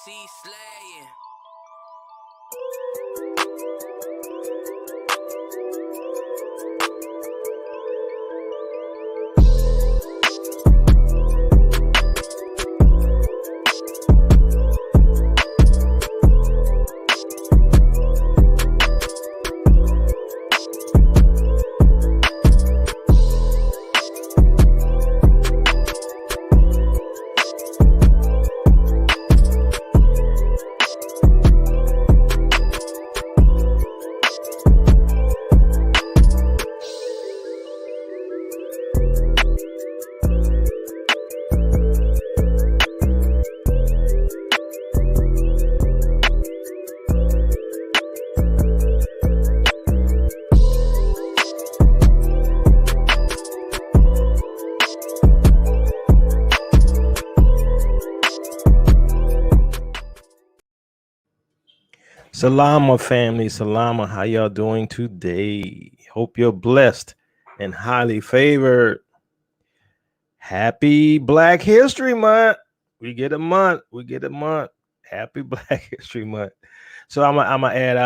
MC slaying. Salama family, salama. How y'all doing today? Hope you're blessed and highly favored. Happy Black History Month. We get a month. Happy Black History Month. So I'm gonna add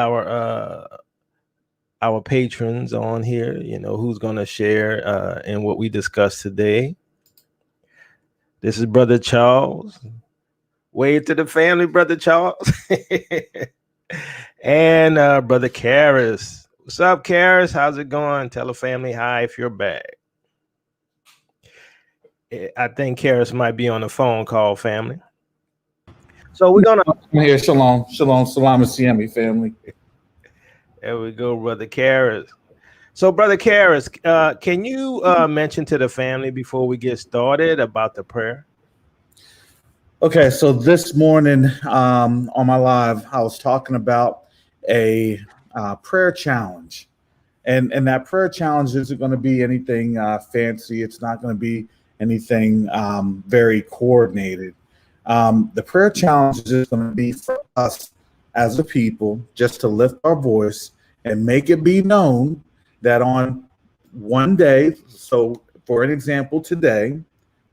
our patrons on here. You know who's gonna share in what we discussed today. This is Brother Charles. Wave to the family, Brother Charles. And Brother Karis. What's up, Karis? How's it going? Tell the family hi if you're back. I think Karis might be on the phone call, family. So we're gonna. I'm here. Shalom, salam, Siami family. There we go, Brother Karis. So, Brother Karis, can you mention to the family before we get started about the prayer? Okay, so this morning on my live, I was talking about a prayer challenge, and that prayer challenge isn't going to be anything fancy. It's not going to be anything very coordinated. The prayer challenge is going to be for us as a people, just to lift our voice and make it be known that on one day, so for an example, today,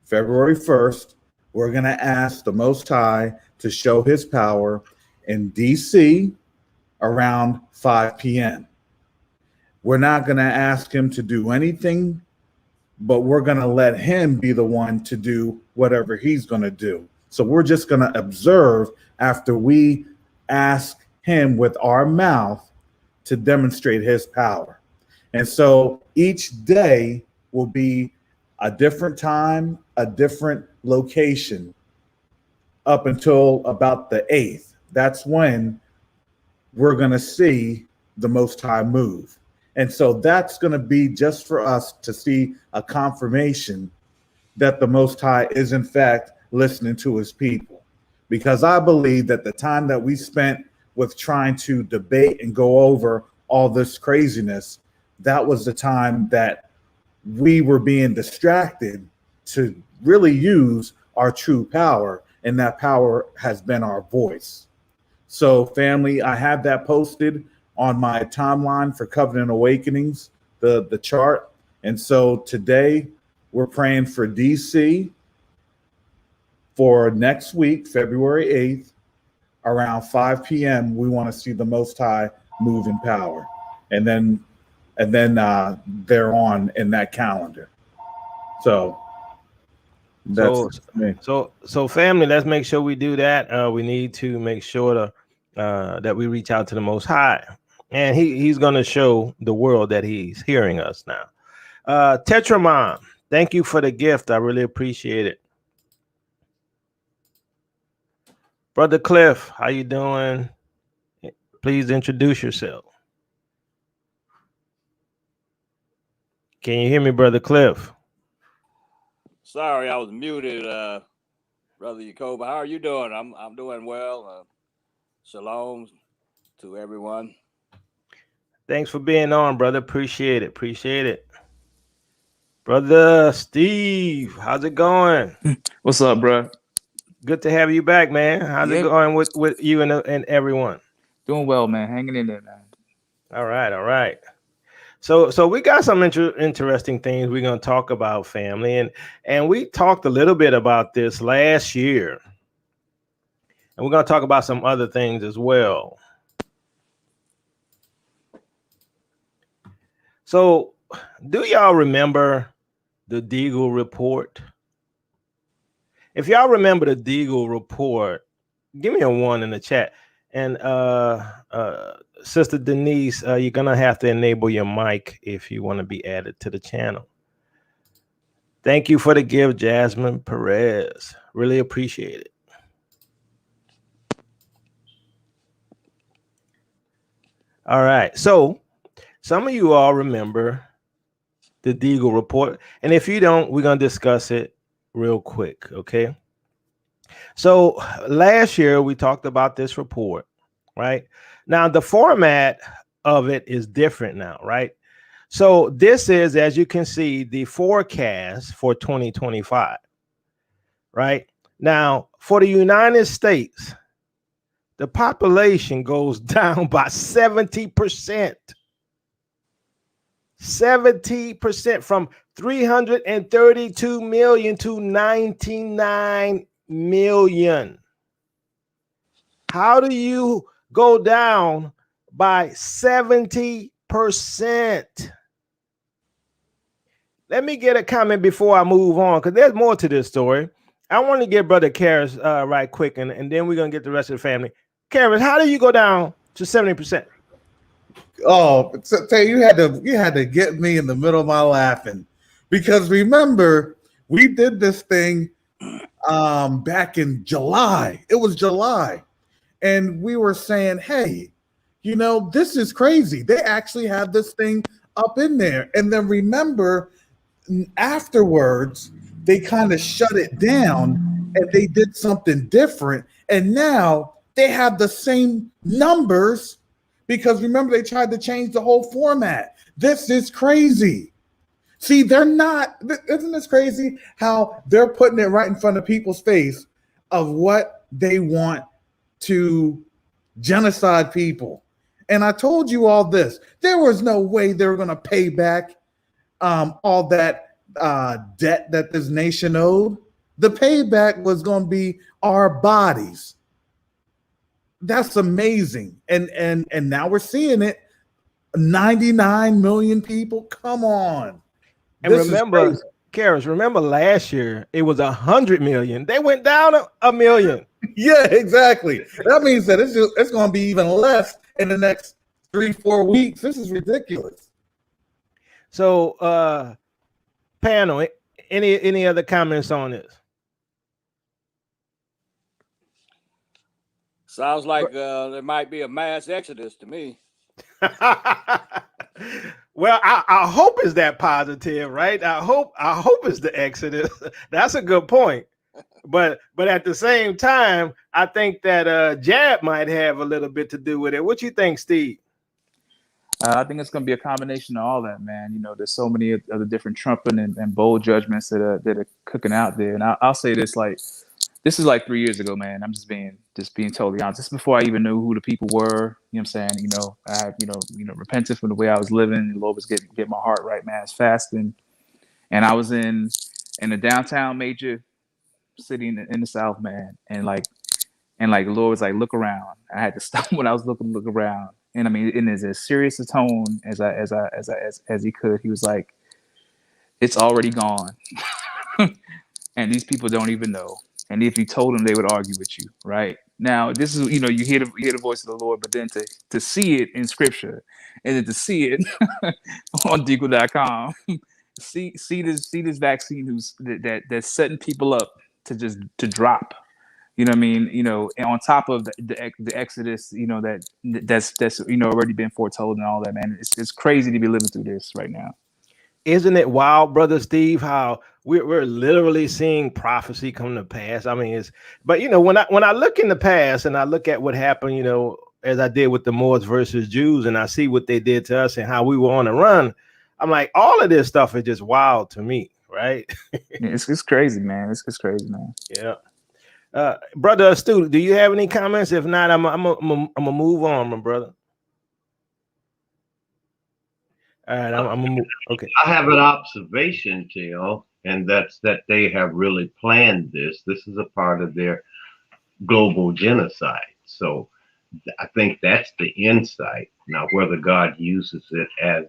February 1st, we're going to ask the Most High to show his power in D.C. around 5 p.m. We're not going to ask him to do anything, but we're going to let him be the one to do whatever he's going to do. So we're just going to observe after we ask him with our mouth to demonstrate his power. And so each day will be a different time, a different location up until about the 8th. That's when we're going to see the Most High move. And so that's going to be just for us to see a confirmation that the Most High is in fact listening to his people. Because I believe that the time that we spent with trying to debate and go over all this craziness, that was the time that we were being distracted to really use our true power, and that power has been our voice. So family, I have that posted on my timeline for Covenant Awakenings, the chart. And so today we're praying for DC for next week, February 8th, around 5 p.m. We want to see the Most High move in power. And then they're on in that calendar. So so family, let's make sure we do that. We need to make sure that we reach out to the Most High, and he's going to show the world that he's hearing us now. Tetramon, thank you for the gift. I really appreciate it. Brother Cliff, how you doing? Please introduce yourself. Can you hear me, Brother Cliff? Sorry, I was muted, Brother Jacob. How are you doing? I'm doing well. Shalom to everyone. Thanks for being on, brother. Appreciate it. Brother Steve, how's it going? What's up, bro? Good to have you back, man. How's it going with you and everyone? Doing well, man. Hanging in there, man. All right. So we got some interesting things we're going to talk about, family. And we talked a little bit about this last year. And we're going to talk about some other things as well. So, do y'all remember the Deagle report? If y'all remember the Deagle report, give me a 1 in the chat. And Sister Denise, you're going to have to enable your mic if you want to be added to the channel. Thank you for the gift, Jasmine Perez. Really appreciate it. All right. So some of you all remember the Deagle report. And if you don't, we're going to discuss it real quick. Okay. So last year we talked about this report, right? Now the format of it is different now, right? So this is, as you can see, the forecast for 2025, right? Now for the United States, the population goes down by 70%. 70% from 332 million to 99 million. How do you go down by 70%? Let me get a comment before I move on, because there's more to this story. I want to get Brother Karras right quick, and then we're going to get the rest of the family. Karras, how do you go down to 70%? Oh, Tay, you had to get me in the middle of my laughing, because remember, we did this thing back in July. It was July, and we were saying, hey, you know, this is crazy. They actually have this thing up in there. And then remember, afterwards, they kind of shut it down and they did something different. And now they have the same numbers, because remember, they tried to change the whole format. This is crazy. See, they're not, isn't this crazy how they're putting it right in front of people's face of what they want to genocide people? And I told you all this. There was no way they were going to pay back all that debt that this nation owed. The payback was going to be our bodies. That's amazing. And now we're seeing it. 99 million people. Come on. And remember, Karras, remember last year it was 100 million. They went down a million. Yeah, exactly. That means that it's going to be even less in the next 3-4 weeks. This is ridiculous. So, panel, any other comments on this? Sounds like there might be a mass exodus to me. Well, I hope it's that positive, right? I hope it's the exodus. That's a good point. But at the same time, I think that Jab might have a little bit to do with it. What you think, Steve? I think it's going to be a combination of all that, man. You know, there's so many of the different trumping and bold judgments that are cooking out there. And I'll say this, like, this is like 3 years ago, man. I'm just being totally honest. This is before I even knew who the people were. You know what I'm saying? You know, I repented from the way I was living. The Lord was getting my heart right, man. I was fasting, and I was in a downtown major city in the South, man. And the Lord was like, look around. I had to stop when I was look around. And I mean, in as serious a tone as he could, he was like, "It's already gone," and these people don't even know. And if you told them, they would argue with you. Right now, this is, you know, you hear the voice of the Lord, but then to see it in Scripture, and then to see it on Deagle.com, see this vaccine that's setting people up to drop. You know what I mean? You know, and on top of the exodus, you know, that's already been foretold and all that, man. It's crazy to be living through this right now. Isn't it wild, Brother Steve, how we're literally seeing prophecy come to pass? I mean, but you know, when I look in the past and I look at what happened, you know, as I did with the Moors versus Jews, and I see what they did to us and how we were on the run, I'm like, all of this stuff is just wild to me, right? It's crazy, man. It's crazy, man. Yeah. Brother Astute, do you have any comments? If not, I'm gonna move on, my brother. All right, I'm gonna move. Okay. I have an observation, Theo, and that's that they have really planned this. This is a part of their global genocide. So I think that's the insight. Now, whether God uses it as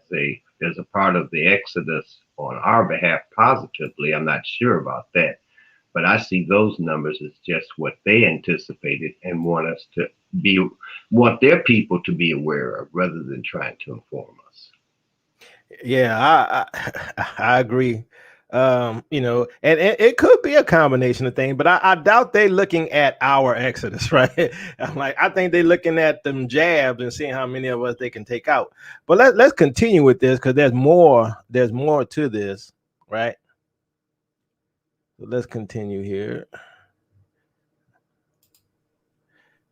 a part of the Exodus on our behalf positively, I'm not sure about that. But I see those numbers as just what they anticipated and want their people to be aware of rather than trying to inform us. Yeah, I agree. You know, and it could be a combination of things, but I doubt they're looking at our exodus, right? I think they're looking at them jabs and seeing how many of us they can take out. But let's continue with this because there's more to this, right? So let's continue here.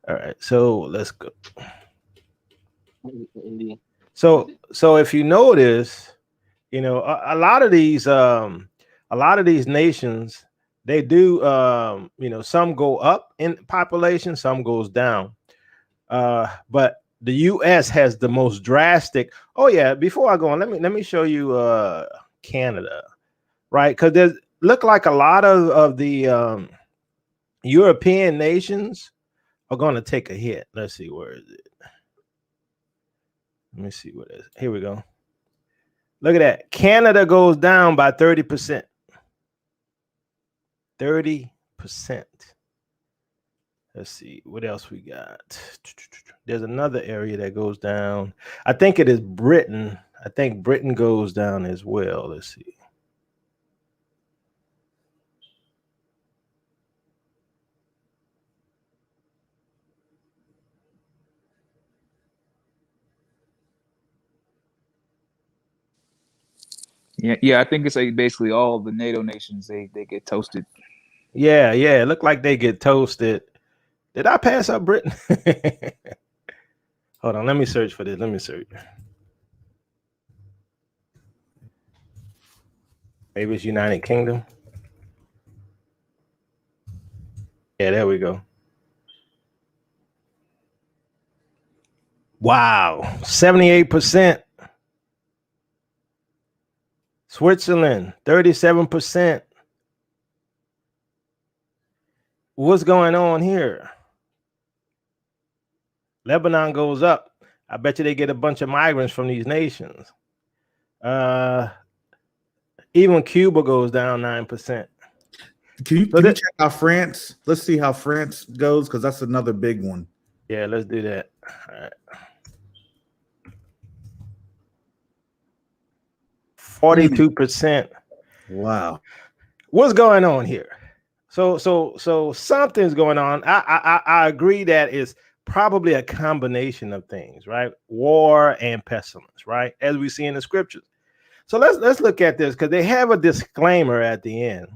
All right, so let's go. So if you notice, you know, a lot of these nations, they do you know, some go up in population, some goes down. But the US has the most drastic. Oh yeah, before I go on, let me show you Canada, right? Because there's look like a lot of the European nations are going to take a hit. Let's see, where is it? Let me see what it is. Here we go. Look at that. Canada goes down by 30%. 30%. Let's see what else we got. There's another area that goes down. I think it is Britain. I think Britain goes down as well. Let's see. Yeah. I think it's like basically all the NATO nations they get toasted. Yeah. It looked like they get toasted. Did I pass up Britain? Hold on. Let me search for this. Let me search. Maybe it's United Kingdom. Yeah, there we go. Wow, 78%. Switzerland, 37%. What's going on here? Lebanon goes up. I bet you they get a bunch of migrants from these nations. Even Cuba goes down 9%. Can you check out France? Let's see how France goes, because that's another big one. Yeah, let's do that. All right. 42%. Wow. What's going on here? So something's going on. I agree that it's probably a combination of things, right? War and pestilence, right? As we see in the scriptures. So let's look at this because they have a disclaimer at the end.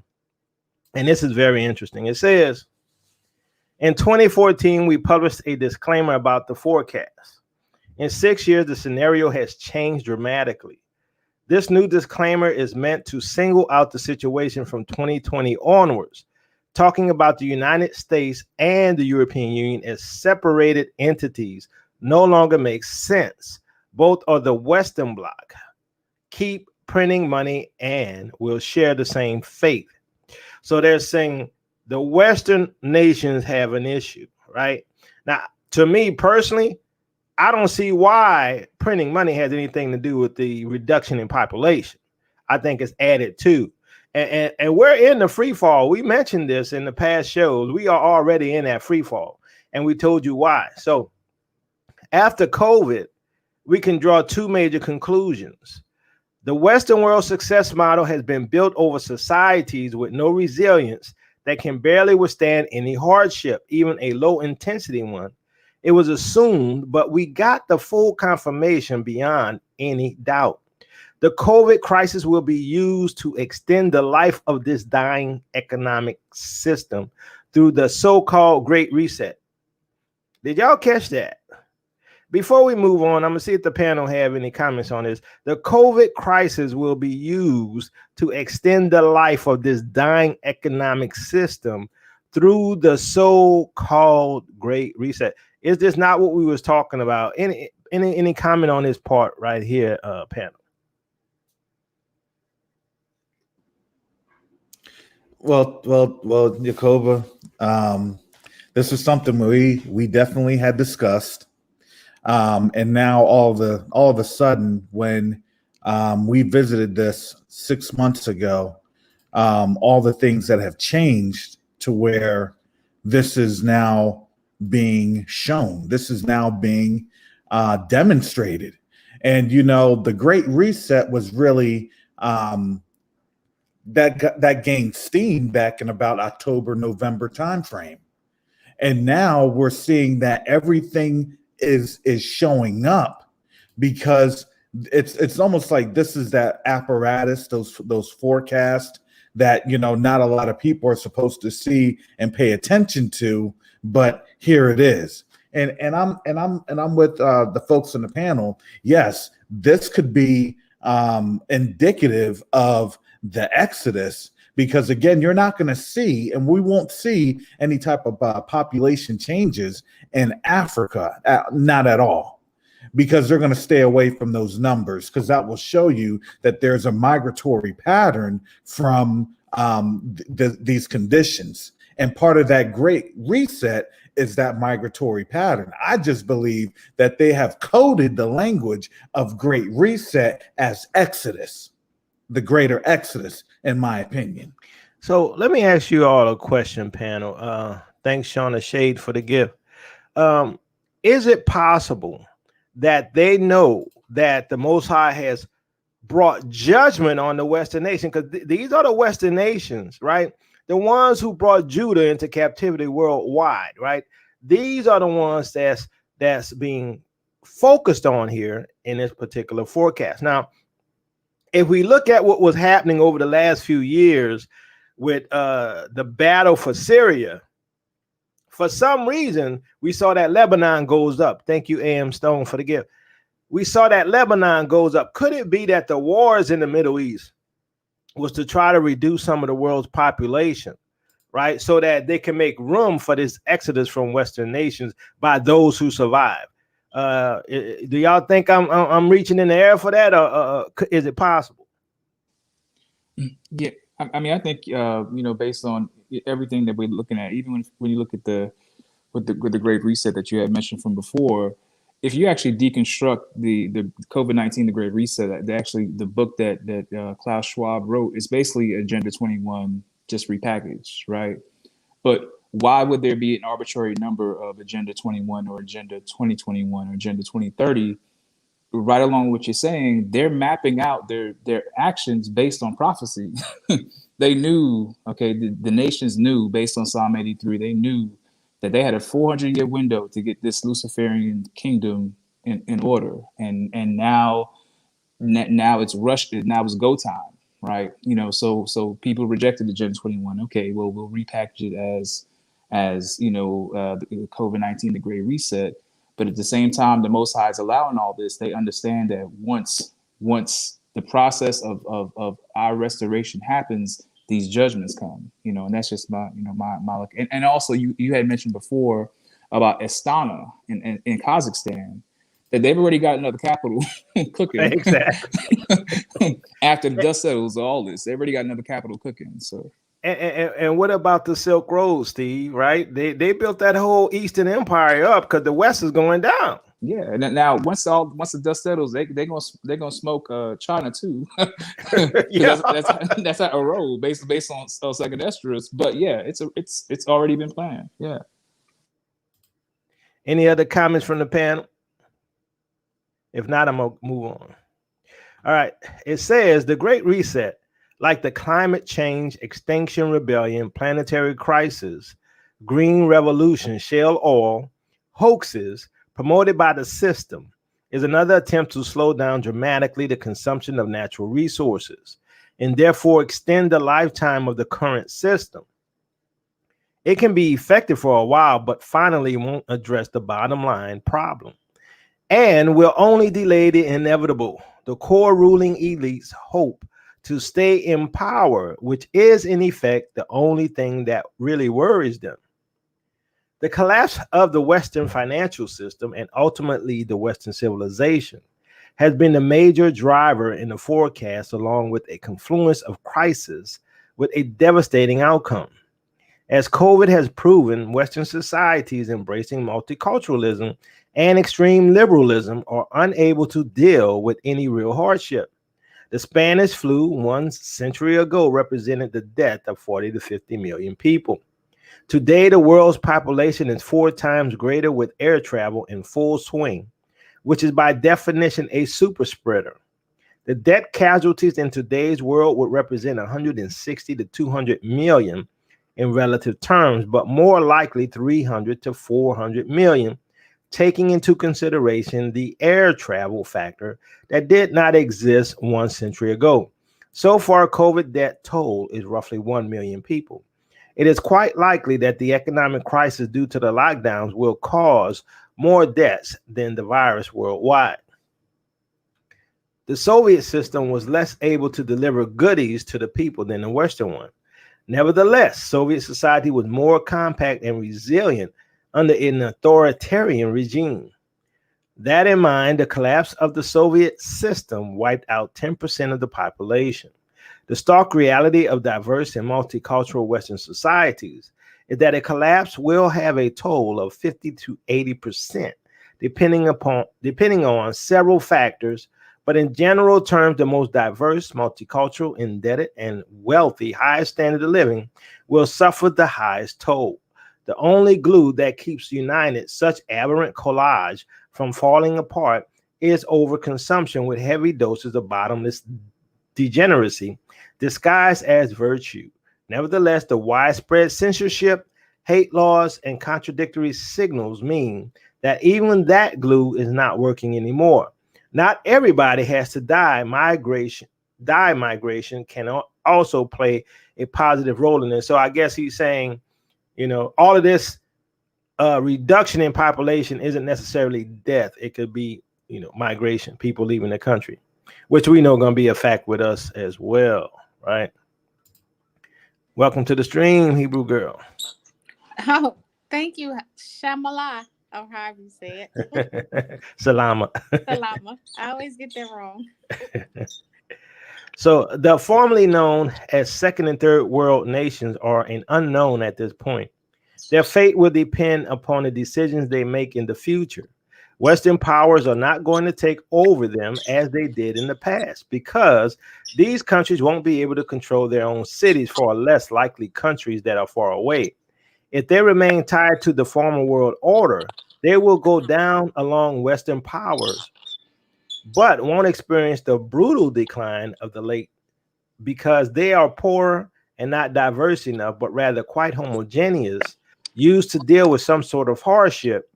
And this is very interesting. It says, in 2014, we published a disclaimer about the forecast. In 6 years, the scenario has changed dramatically. This new disclaimer is meant to single out the situation from 2020 onwards, talking about the United States and the European Union as separated entities no longer makes sense. Both are the Western Bloc. Keep printing money and will share the same fate. So they're saying the Western nations have an issue, right? Now, to me personally, I don't see why printing money has anything to do with the reduction in population. I think it's added to. And we're in the free fall. We mentioned this in the past shows. We are already in that free fall, and we told you why. So after COVID, we can draw two major conclusions. The Western world success model has been built over societies with no resilience that can barely withstand any hardship, even a low intensity one. It was assumed, but we got the full confirmation beyond any doubt. The COVID crisis will be used to extend the life of this dying economic system through the so-called Great Reset. Did y'all catch that? Before we move on, I'm going to see if the panel have any comments on this. The COVID crisis will be used to extend the life of this dying economic system through the so-called Great Reset. Is this not what we was talking about? Any comment on this part right here, panel? Well, Jacoba, This is something we definitely had discussed. And now all of a sudden, when we visited this 6 months ago, all the things that have changed to where this is now being shown, this is now being demonstrated. And the Great Reset was really that gained steam back in about October, November timeframe. And now we're seeing that everything is showing up, because it's almost like this is that apparatus, those forecasts that not a lot of people are supposed to see and pay attention to, but here it is. And I'm with the folks in the panel. Yes, this could be indicative of the Exodus, because again, you're not going to see, and we won't see any type of population changes in Africa, not at all, because they're going to stay away from those numbers, because that will show you that there's a migratory pattern from these conditions. And part of that Great Reset is that migratory pattern. I just believe that they have coded the language of Great Reset as Exodus, the greater Exodus, in my opinion. So let me ask you all a question, panel. Thanks, Shauna Shade, for the gift. Is it possible that they know that the Most High has brought judgment on the Western nation? Because these are the Western nations, right? The ones who brought Judah into captivity worldwide, right? These are the ones that's being focused on here in this particular forecast. Now, if we look at what was happening over the last few years with the battle for Syria, for some reason, we saw that Lebanon goes up. Thank you, A.M. Stone, for the gift. We saw that Lebanon goes up. Could it be that the wars in the Middle East was to try to reduce some of the world's population, right? So that they can make room for this exodus from Western nations by those who survive. Do y'all think I'm reaching in the air for that, or is it possible? Yeah, I mean, I think based on everything that we're looking at, even when you look at with the Great Reset that you had mentioned from before, if you actually deconstruct the COVID-19, the Great Reset, the book that Klaus Schwab wrote is basically Agenda 21 just repackaged, right? But why would there be an arbitrary number of Agenda 21 or Agenda 2021 or Agenda 2030? Right along with what you're saying, they're mapping out their actions based on prophecy. They knew, okay, the nations knew based on Psalm 83, they knew that they had a 400-year window to get this Luciferian kingdom in order. And now it's rushed. Now it's go time, right? So people rejected Agenda 21. Okay, well, we'll repackage it as the COVID-19, the Great Reset. But at the same time, the Most High is allowing all this. They understand that once the process of our restoration happens, these judgments come, and that's just my look. And also you had mentioned before about Astana in Kazakhstan, that they've already got another capital cooking. Exactly. After the dust settles, all this, they've already got another capital cooking. So. And what about the Silk Road, Steve? Right? They built that whole Eastern Empire up because the West is going down. Yeah, and now once the dust settles, they're gonna smoke China too. Yeah. that's how a roll based on Second Esdras. But yeah, it's already been planned. Yeah. Any other comments from the panel? If not, I'm gonna move on. All right. It says the Great Reset, like the climate change, extinction rebellion, planetary crisis, green revolution, shale oil, hoaxes promoted by the system, is another attempt to slow down dramatically the consumption of natural resources and therefore extend the lifetime of the current system. It can be effective for a while, but finally won't address the bottom line problem and will only delay the inevitable. The core ruling elites hope to stay in power, which is in effect the only thing that really worries them. The collapse of the Western financial system and ultimately the Western civilization has been the major driver in the forecast, along with a confluence of crises with a devastating outcome. As COVID has proven, Western societies embracing multiculturalism and extreme liberalism are unable to deal with any real hardship. The Spanish flu 1 century ago represented the death of 40 to 50 million people. Today, the world's population is 4 times greater with air travel in full swing, which is by definition a super spreader. The death casualties in today's world would represent 160 to 200 million in relative terms, but more likely 300 to 400 million, taking into consideration the air travel factor that did not exist 1 century ago. So far, COVID death toll is roughly 1 million people. It is quite likely that the economic crisis due to the lockdowns will cause more deaths than the virus worldwide. The Soviet system was less able to deliver goodies to the people than the Western one. Nevertheless, Soviet society was more compact and resilient under an authoritarian regime. That in mind, the collapse of the Soviet system wiped out 10% of the population. The stark reality of diverse and multicultural Western societies is that a collapse will have a toll of 50 to 80%, depending on several factors. But in general terms, the most diverse, multicultural, indebted, and wealthy, highest standard of living will suffer the highest toll. The only glue that keeps united such aberrant collage from falling apart is overconsumption with heavy doses of bottomless degeneracy disguised as virtue. Nevertheless, the widespread censorship, hate laws, and contradictory signals mean that even that glue is not working anymore. Not everybody has to die. Migration can also play a positive role in this. So I guess he's saying, all of this reduction in population isn't necessarily death. It could be, migration, people leaving the country, which we know going to be a fact with us as well, right? Welcome to the stream, Hebrew girl. Oh, thank you, Shamala, or however you say it. Salama. Salama. I always get that wrong. So the formerly known as second and third world nations are an unknown at this point. Their fate will depend upon the decisions they make in the future. Western powers are not going to take over them as they did in the past because these countries won't be able to control their own cities, far less likely countries that are far away. If they remain tied to the former world order, they will go down along Western powers, but won't experience the brutal decline of the late because they are poor and not diverse enough, but rather quite homogeneous, used to deal with some sort of hardship,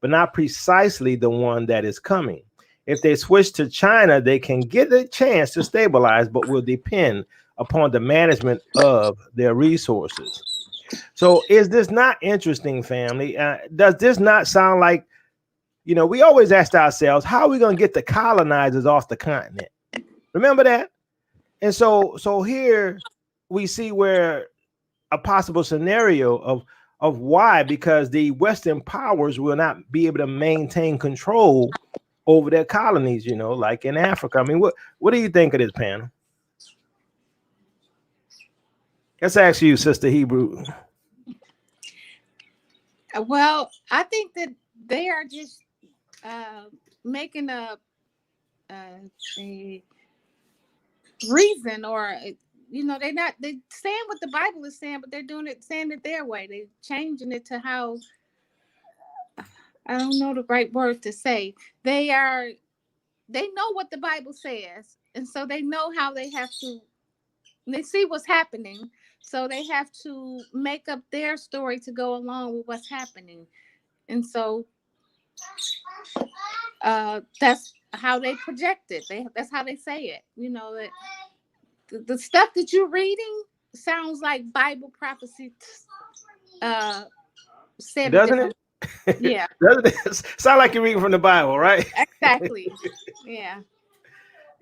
but not precisely the one that is coming. If they switch to China, they can get a chance to stabilize, but will depend upon the management of their resources. So is this not interesting, family? Does this not sound like, we always asked ourselves, how are we going to get the colonizers off the continent? Remember that? And so here we see where a possible scenario of why, because the Western powers will not be able to maintain control over their colonies, like in Africa. I mean, what do you think of this, panel? Let's ask you, Sister Hebrew. Well, I think that they are just making a reason, or they saying what the Bible is saying, but they're saying it their way. They're changing it to how, I don't know the right word to say. They know what the Bible says, and so they know how they have to. They see what's happening, so they have to make up their story to go along with what's happening, and so that's how they project it. That's how they say it. That the stuff that you're reading sounds like Bible prophecy. Said doesn't it? Yeah. Doesn't it sound like you're reading from the Bible, right? Exactly. Yeah.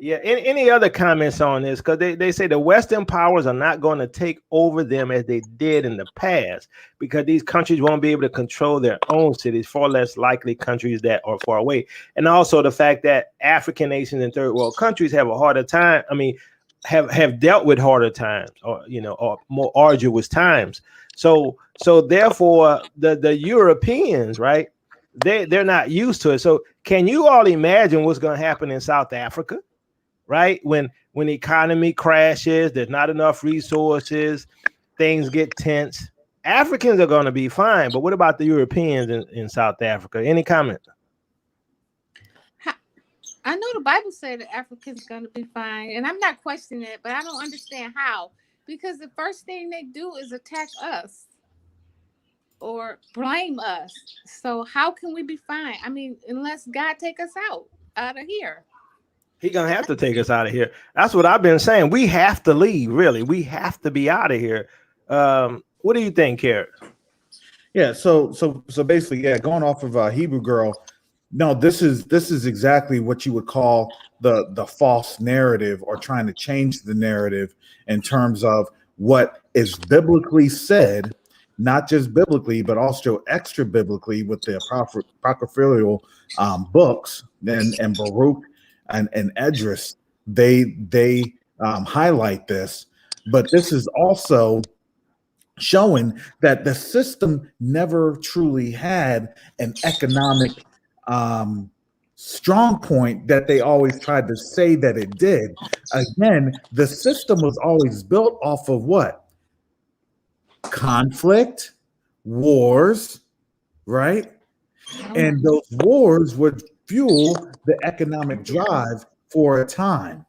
Yeah. Any other comments on this? Because they say the Western powers are not going to take over them as they did in the past, because these countries won't be able to control their own cities, far less likely countries that are far away. And also the fact that African nations and third world countries have a harder time. I mean, have dealt with harder times, or or more arduous times. So therefore the Europeans, right? They're not used to it. So can you all imagine what's going to happen in South Africa, right? When the economy crashes, there's not enough resources, things get tense. Africans are going to be fine, but what about the Europeans in South Africa? Any comment? I know the Bible said that Africans are going to be fine, and I'm not questioning it, but I don't understand how. Because the first thing they do is attack us or blame us. So how can we be fine? I mean, unless God take us out of here. He's gonna have to take us out of here. That's what I've been saying. We have to leave. Really, we have to be out of here. What do you think, Carrot? Yeah. So basically, yeah, going off of Hebrew Girl. No, this is exactly what you would call the false narrative, or trying to change the narrative in terms of what is biblically said, not just biblically, but also extra biblically with the apocryphal books and Baruch and Esdras. They highlight this, but this is also showing that the system never truly had an economic strong point that they always tried to say that it did. Again, the system was always built off of what? Conflict, wars, right? And those wars would fuel the economic drive for a time.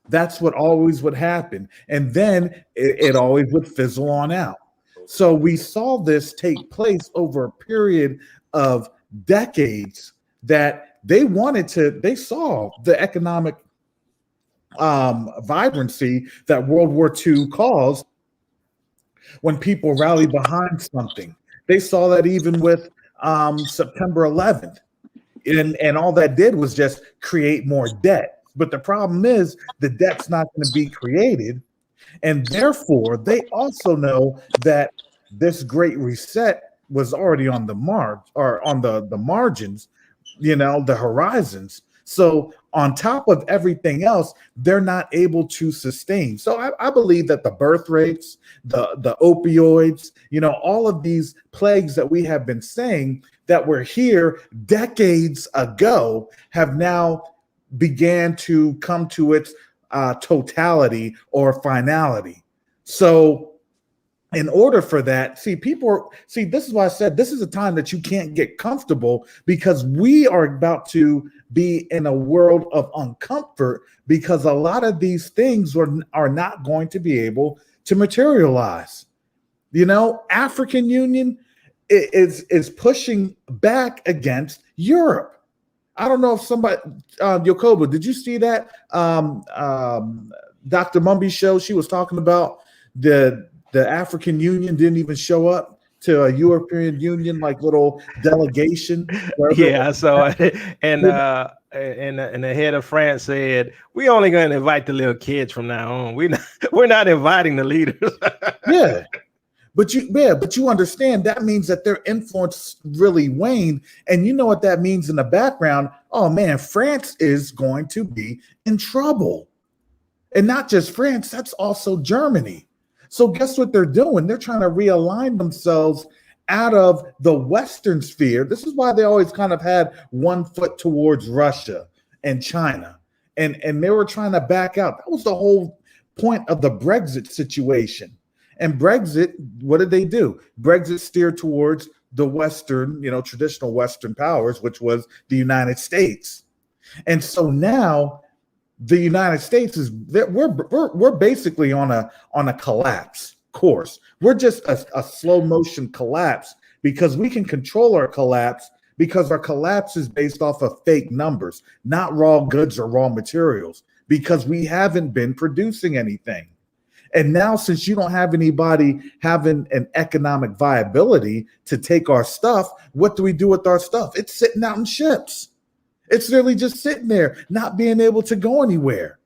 That's what always would happen. And then it always would fizzle on out. So we saw this take place over a period of decades, that they saw the economic vibrancy that World War II caused when people rallied behind something. They saw that even with September 11th. And all that did was just create more debt. But the problem is the debt's not going to be created. And therefore, they also know that this great reset was already on the the margins, the horizons. So on top of everything else, they're not able to sustain. So I believe that the birth rates, the opioids, all of these plagues that we have been saying that were here decades ago have now began to come to its totality or finality. So in order for that, this is why I said this is a time that you can't get comfortable, because we are about to be in a world of uncomfort, because a lot of these things are not going to be able to materialize. African Union is pushing back against Europe. I don't know if somebody, Yokoba, did you see that? Dr. Mumby's show, she was talking about the African Union didn't even show up to a European Union little delegation. Yeah, I saw it. And the head of France said, "We only going to invite the little kids from now on. We're not inviting the leaders." Yeah. But you understand that means that their influence really waned. And you know what that means in the background? Oh man, France is going to be in trouble. And not just France, that's also Germany. So guess what they're doing? They're trying to realign themselves out of the Western sphere. This is why they always kind of had one foot towards Russia and China. And they were trying to back out. That was the whole point of the Brexit situation. And Brexit, what did they do? Brexit steered towards the Western, traditional Western powers, which was the United States. And so now the United States we're basically on a collapse course. We're just a slow motion collapse, because we can control our collapse, because our collapse is based off of fake numbers, not raw goods or raw materials, because we haven't been producing anything. And now, since you don't have anybody having an economic viability to take our stuff, what do we do with our stuff? It's sitting out in ships. It's really just sitting there, not being able to go anywhere,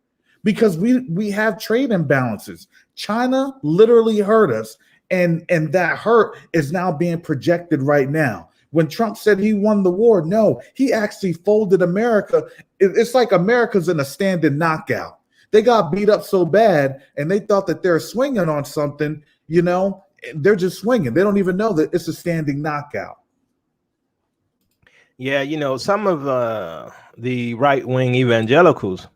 because we have trade imbalances. China literally hurt us, and that hurt is now being projected right now. When Trump said he won the war, no, he actually folded America. It's like America's in a standing knockout. They got beat up so bad, and they thought that they're swinging on something, you know, they're just swinging. They don't even know that it's a standing knockout. Yeah, you know, some of the right-wing evangelicals,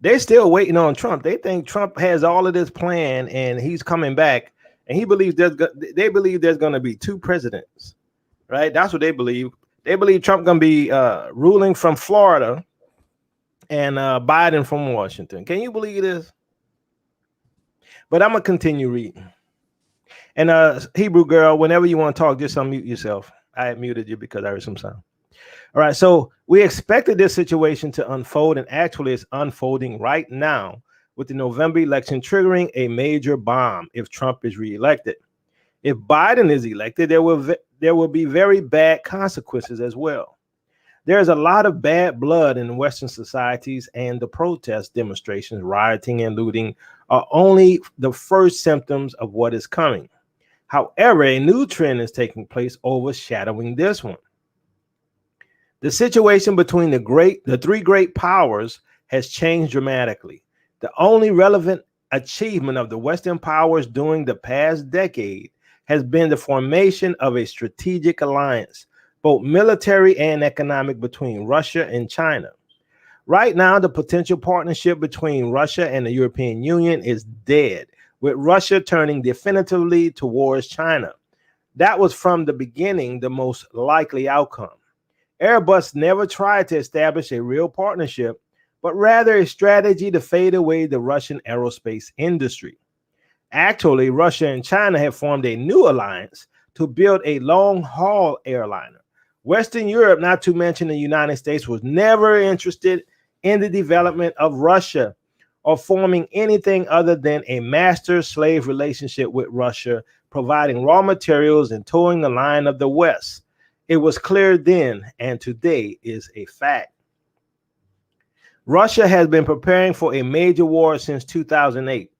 they're still waiting on Trump. They think Trump has all of this plan and he's coming back, and they believe there's going to be two presidents, right? That's what they believe. They believe Trump going to be ruling from Florida and Biden from Washington. Can you believe this? But I'm going to continue reading. And Hebrew girl, whenever you want to talk, just unmute yourself. I had muted you because I heard some sound. All right, so we expected this situation to unfold, and actually it's unfolding right now with the November election triggering a major bomb if Trump is reelected. If Biden is elected, there will be very bad consequences as well. There's a lot of bad blood in Western societies, and the protest demonstrations, rioting, and looting are only the first symptoms of what is coming. However, a new trend is taking place, overshadowing this one. The situation between the three great powers has changed dramatically. The only relevant achievement of the Western powers during the past decade has been the formation of a strategic alliance, both military and economic, between Russia and China. Right now, the potential partnership between Russia and the European Union is dead, with Russia turning definitively towards China. That was from the beginning the most likely outcome. Airbus never tried to establish a real partnership, but rather a strategy to fade away the Russian aerospace industry. Actually, Russia and China have formed a new alliance to build a long-haul airliner. Western Europe, not to mention the United States, was never interested in the development of Russia or forming anything other than a master-slave relationship with Russia, providing raw materials and towing the line of the West. It was clear then, and today is a fact. Russia has been preparing for a major war since 2008,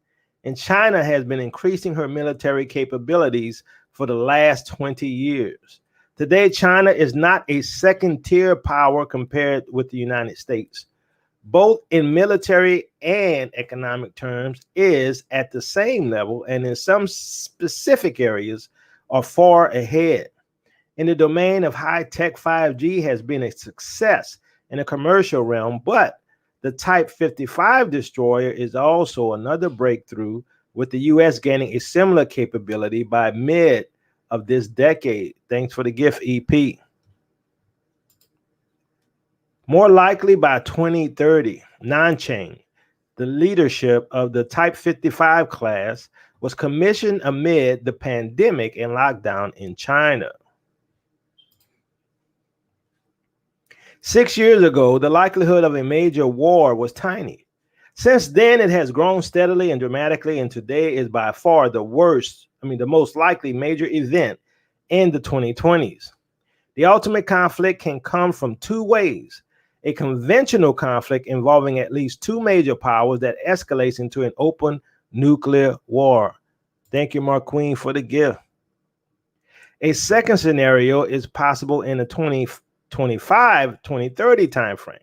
and China has been increasing her military capabilities for the last 20 years. Today, China is not a second-tier power compared with the United States. Both in military and economic terms, is at the same level, and in some specific areas are far ahead. In the domain of high-tech, 5G has been a success in the commercial realm, but the Type 55 destroyer is also another breakthrough, with the U.S. gaining a similar capability by mid of this decade. Thanks for the gift, EP. More likely by 2030, Nanchang, the leadership of the Type 55 class, was commissioned amid the pandemic and lockdown in China. 6 years ago, the likelihood of a major war was tiny. Since then, it has grown steadily and dramatically, and today is by far the most likely major event in the 2020s. The ultimate conflict can come from two ways: a conventional conflict involving at least two major powers that escalates into an open nuclear war. Thank you, Mark Queen, for the gift. A second scenario is possible in the 2025-2030 timeframe.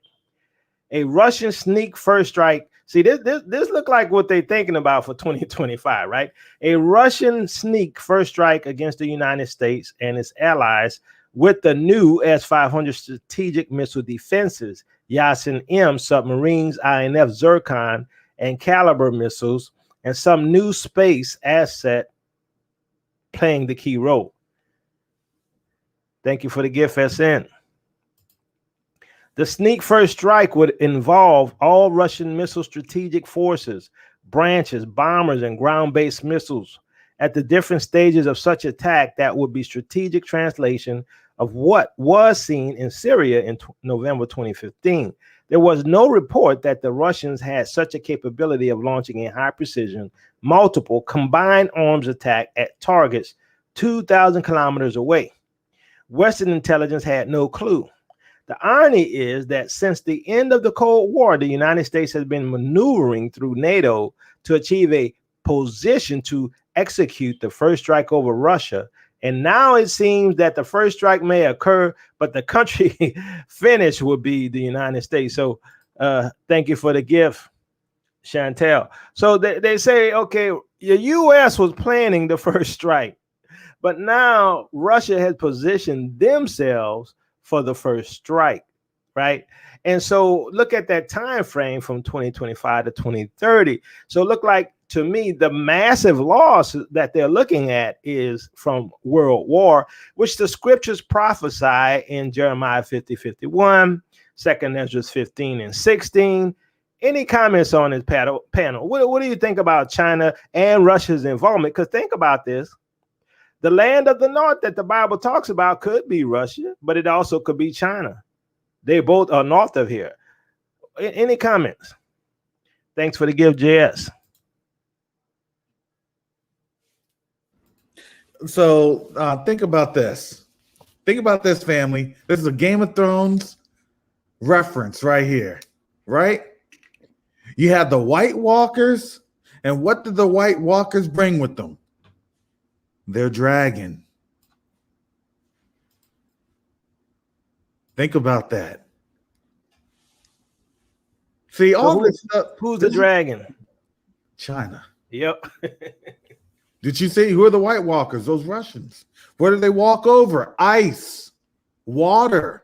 A Russian sneak first strike. See, this look like what they're thinking about for 2025, right? A Russian sneak first strike against the United States and its allies with the new S-500 strategic missile defenses, Yasin-M submarines, INF Zircon, and Caliber missiles, and some new space asset playing the key role. Thank you for the gift, SN. The sneak first strike would involve all Russian missile strategic forces, branches, bombers, and ground-based missiles at the different stages of such attack. That would be strategic translation of what was seen in Syria in November 2015. There was no report that the Russians had such a capability of launching a high precision, multiple combined arms attack at targets 2,000 kilometers away. Western intelligence had no clue. The irony is that since the end of the Cold War, the United States has been maneuvering through NATO to achieve a position to execute the first strike over Russia. And now it seems that the first strike may occur, but the country finish will be the United States. So thank you for the gift, Chantel. So they say, okay, the U.S. was planning the first strike, but now Russia has positioned themselves for the first strike, right? And so look at that time frame from 2025 to 2030. So look like to me the massive loss that they're looking at is from world war, which the scriptures prophesy in Jeremiah 50:51, 2 Ezra 15 and 16. Any comments on this panel? What do you think about China and Russia's involvement? Because think about this. The land of the north that the Bible talks about could be Russia, but it also could be China. They both are north of here. Any comments? Thanks for the gift, JS. So think about this. Think about this, family. This is a Game of Thrones reference right here, right? You had the White Walkers, and what did the White Walkers bring with them? Their dragon. Think about that. See, all this stuff. Who's the dragon? China. Yep. Did you see who are the White Walkers? Those Russians. Where did they walk over? Ice, water.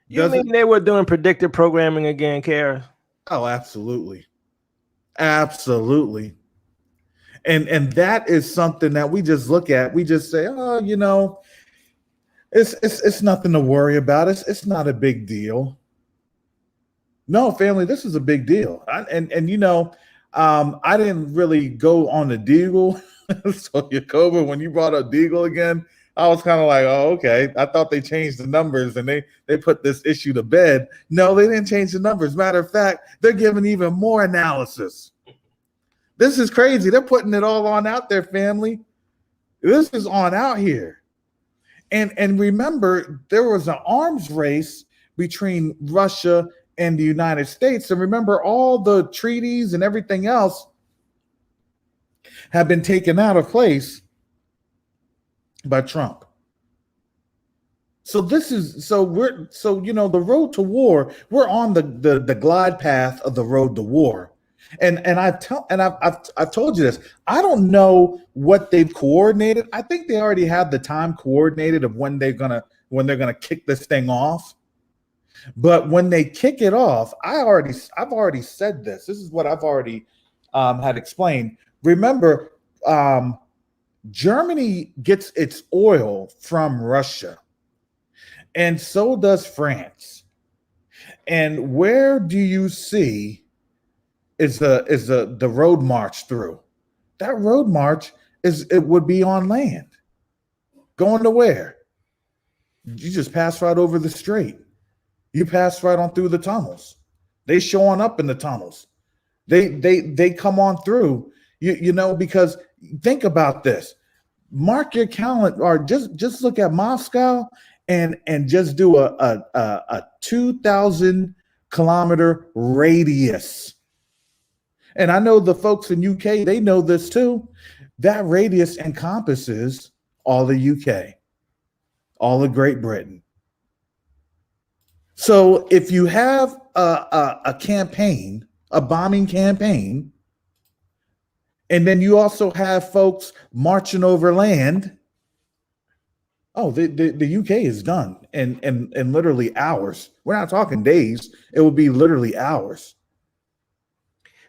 You mean they were doing predictive programming again, Kara? Oh, absolutely. Absolutely. And that is something that we just look at. We just say, oh, you know, it's nothing to worry about. It's not a big deal. No, family, this is a big deal. And you know, I didn't really go on the Deagle. So Jacoba, when you brought up Deagle again, I was kind of like, oh, okay. I thought they changed the numbers and they put this issue to bed. No, they didn't change the numbers. Matter of fact, they're giving even more analysis. This is crazy. They're putting it all on out there, family. This is on out here. And remember, there was an arms race between Russia and the United States. And remember, all the treaties and everything else have been taken out of place by Trump. So you know, the road to war, we're on the glide path of the road to war. And I've told you this. I don't know what they've coordinated. I think they already have the time coordinated of when they're gonna kick this thing off. But when they kick it off, I've already said this. This is what I've already had explained. Remember, Germany gets its oil from Russia, and so does France. And where do you see is the road march through? That road march would be on land. Going to where? You just pass right over the strait. You pass right on through the tunnels. They showing up in the tunnels. They come on through. You know, because think about this. Mark your calendar, or just look at Moscow and just do a 2,000 kilometer radius. And I know the folks in UK, they know this too. That radius encompasses all the UK, all of Great Britain. So if you have a campaign, a bombing campaign, and then you also have folks marching over land, oh, the UK is done in literally hours. We're not talking days. It will be literally hours.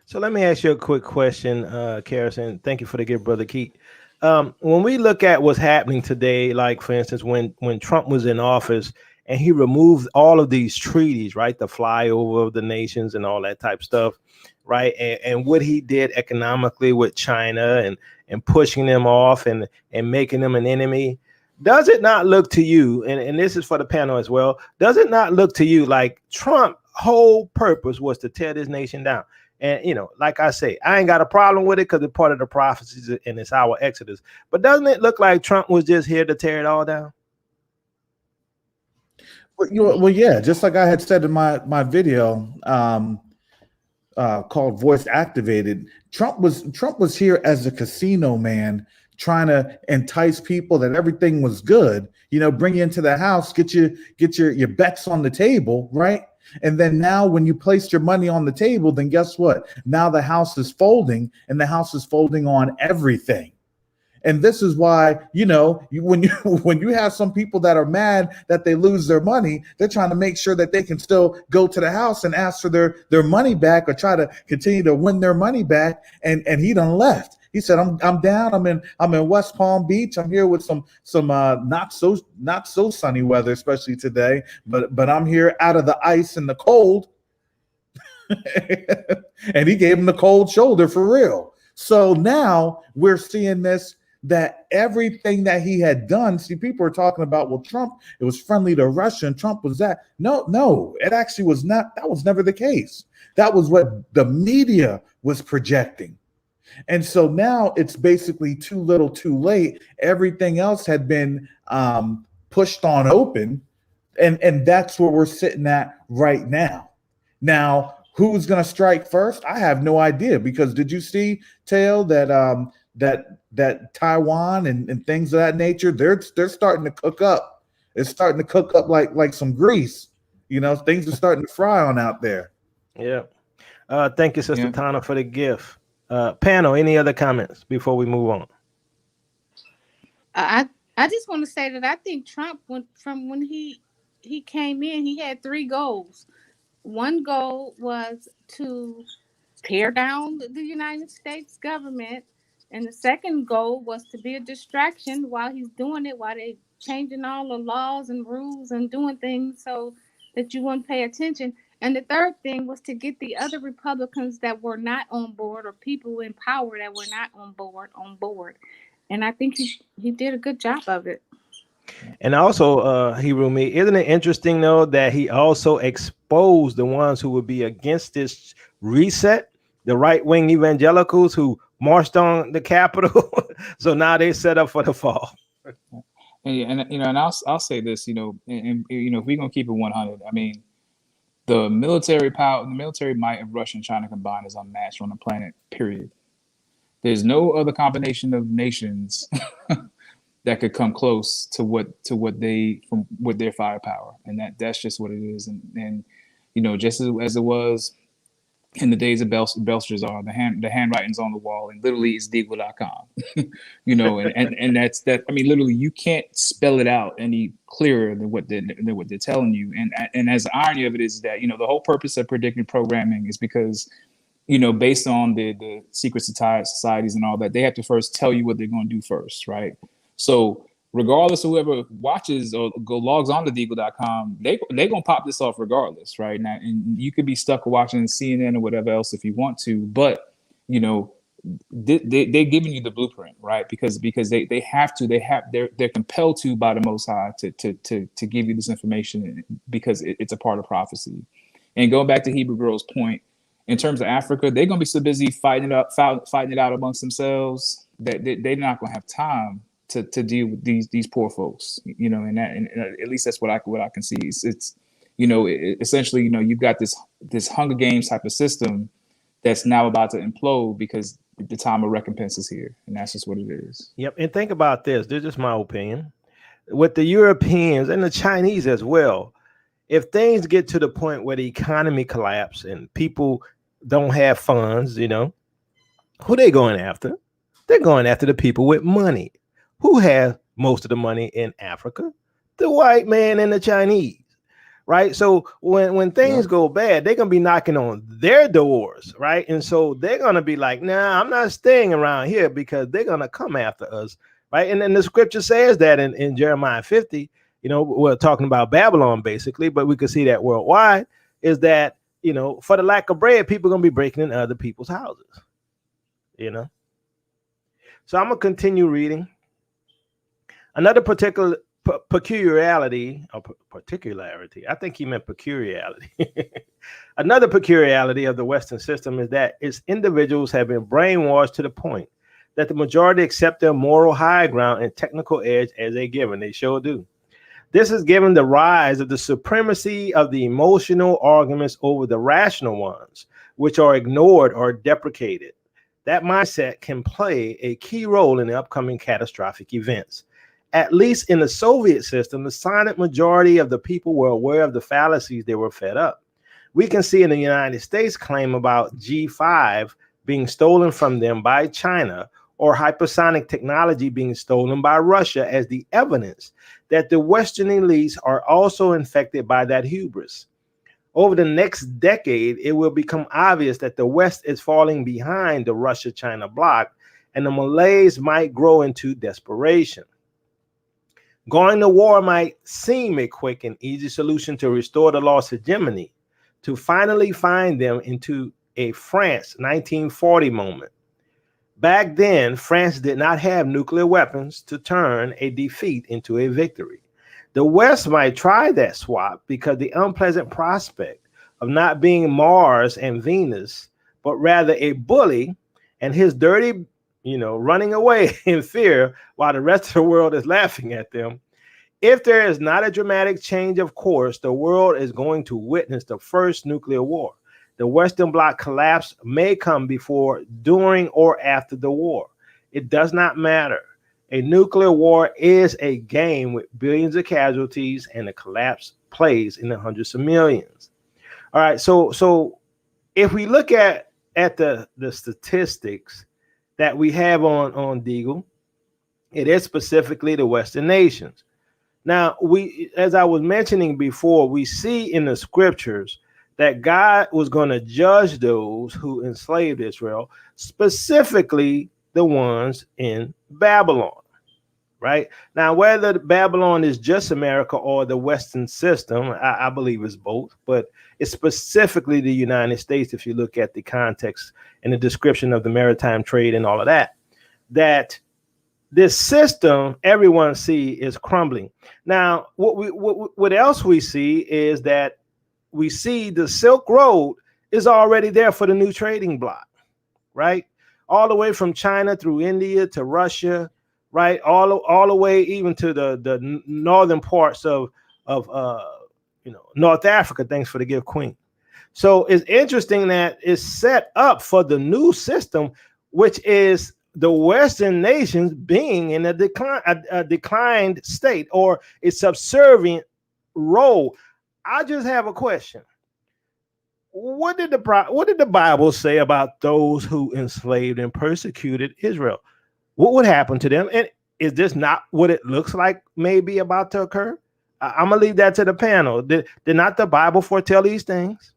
So let me ask you a quick question, Karison. Thank you for the gift, Brother Keith. When we look at what's happening today, like for instance, when Trump was in office and he removed all of these treaties, right? The flyover of the nations and all that type stuff, right? And what he did economically with China and pushing them off and making them an enemy. Does it not look to you, and this is for the panel as well, does it not look to you like Trump's whole purpose was to tear this nation down? And, you know, like I say, I ain't got a problem with it because it's part of the prophecies and it's our Exodus. But doesn't it look like Trump was just here to tear it all down? Well, yeah, just like I had said in my video called Voice Activated, Trump was here as a casino man, trying to entice people that everything was good, you know, bring you into the house, get your bets on the table, right? And then now when you place your money on the table, then guess what? Now the house is folding, and the house is folding on everything. And this is why, when you have some people that are mad that they lose their money, they're trying to make sure that they can still go to the house and ask for their money back, or try to continue to win their money back. And he done left. He said, I'm down. I'm in West Palm Beach. I'm here with some not so sunny weather, especially today. But I'm here out of the ice and the cold. And he gave him the cold shoulder for real. So now we're seeing this, that everything that he had done, see, people are talking about, well, Trump, it was friendly to Russia and Trump was that. No, it actually was not. That was never the case. That was what the media was projecting. And so now it's basically too little too late. Everything else had been pushed on open. And that's where we're sitting at right now. Now, who's going to strike first? I have no idea, because did you see, Tail, that that Taiwan and things of that nature, they're starting to cook up. It's starting to cook up like some grease. Things are starting to fry on out there. Yeah. Thank you, Sister Tana, for the gift. Panel, any other comments before we move on? I just want to say that I think Trump, when he came in, he had 3 goals. One goal was to tear down the United States government. And the second goal was to be a distraction while he's doing it, while they changing all the laws and rules and doing things so that you wouldn't pay attention. And the third thing was to get the other Republicans that were not on board, or people in power that were not on board. And I think he did a good job of it. And also, Hebrew, isn't it interesting, though, that he also exposed the ones who would be against this reset, the right-wing evangelicals who marched on the Capitol? So now they set up for the fall. And I'll say this, and if we're gonna keep it 100, I mean, the military power, the military might of Russia and China combined is unmatched on the planet. Period. There's no other combination of nations that could come close to what their firepower, and that's just what it is. And just as it was in the days of Belshazzar, the handwriting's on the wall, and literally it's Deagle.com. and that's that. I mean, literally, you can't spell it out any clearer than what they're telling you. And as the irony of it is that the whole purpose of predictive programming is because based on the secret societies and all that, they have to first tell you what they're going to do first, right? So regardless of whoever watches or logs on to Deagle.com, they're going to pop this off regardless, right? Now, and you could be stuck watching CNN or whatever else if you want to, but, they're giving you the blueprint, right? Because they're compelled to by the Most High to give you this information, because it's a part of prophecy. And going back to Hebrew Girl's point, in terms of Africa, they're going to be so busy fighting it out amongst themselves that they're not going to have time to deal with these poor folks, and at least that's what I can see. It's essentially, you've got this Hunger Games type of system that's now about to implode because the time of recompense is here, and that's just what it is. Yep. And think about this. This is my opinion. With the Europeans and the Chinese as well, if things get to the point where the economy collapses and people don't have funds, who they going after? They're going after the people with money. Who has most of the money in Africa? The white man and the Chinese, right? So when things go bad, they're going to be knocking on their doors, right? And so they're going to be like, nah, I'm not staying around here, because they're going to come after us, right? And then the scripture says that in Jeremiah 50, we're talking about Babylon basically, but we can see that worldwide, is that, for the lack of bread, people are going to be breaking in other people's houses, So I'm going to continue reading. Another peculiarity, I think he meant peculiarity. Another peculiarity of the Western system is that its individuals have been brainwashed to the point that the majority accept their moral high ground and technical edge as a given. They sure do. This has given the rise of the supremacy of the emotional arguments over the rational ones, which are ignored or deprecated. That mindset can play a key role in the upcoming catastrophic events. At least in the Soviet system, the silent majority of the people were aware of the fallacies they were fed up. we can see in the United States claim about G5 being stolen from them by China, or hypersonic technology being stolen by Russia, as the evidence that the Western elites are also infected by that hubris. Over the next decade, it will become obvious that the West is falling behind the Russia-China bloc, and the malaise might grow into desperation. Going to war might seem a quick and easy solution to restore the lost hegemony, to finally find them into a France 1940 moment. Back then, France did not have nuclear weapons to turn a defeat into a victory. The West might try that swap because the unpleasant prospect of not being Mars and Venus, but rather a bully and his dirty, running away in fear while the rest of the world is laughing at them. If there is not a dramatic change of course, the world is going to witness the first nuclear war. The Western Bloc collapse may come before, during, or after the war. It does not matter. A nuclear war is a game with billions of casualties, and the collapse plays in the hundreds of millions. All right, so if we look at the statistics that we have on Deagle, it is specifically the Western nations. Now, as I was mentioning before, we see in the scriptures that God was going to judge those who enslaved Israel, specifically the ones in Babylon, right? Now, whether Babylon is just America or the Western system, I believe it's both, but it's specifically the United States, if you look at the context and the description of the maritime trade and all of that, that this system everyone see is crumbling. Now, what else we see is that we see the Silk Road is already there for the new trading bloc, right? All the way from China through India to Russia, right? All the way even to the northern parts of North Africa. Thanks for the gift, Queen. So it's interesting that it's set up for the new system, which is the Western nations being in a declined state or a subservient role. I just have a question. What did the Bible say about those who enslaved and persecuted Israel? What would happen to them? And is this not what it looks like maybe about to occur? I'm gonna leave that to the panel. Did not the Bible foretell these things?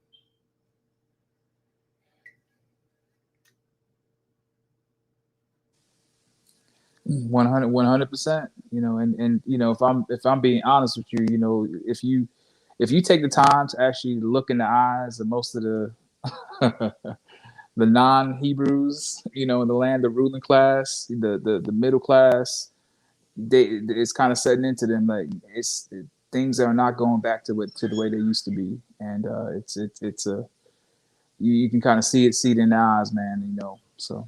One hundred percent. And if I'm being honest with you, if you take the time to actually look in the eyes of most of the the non-Hebrews, in the land, the ruling class, the middle class, it's kind of setting into them like things are not going back to the way they used to be, and it's a you can kind of see it in the eyes, man. So.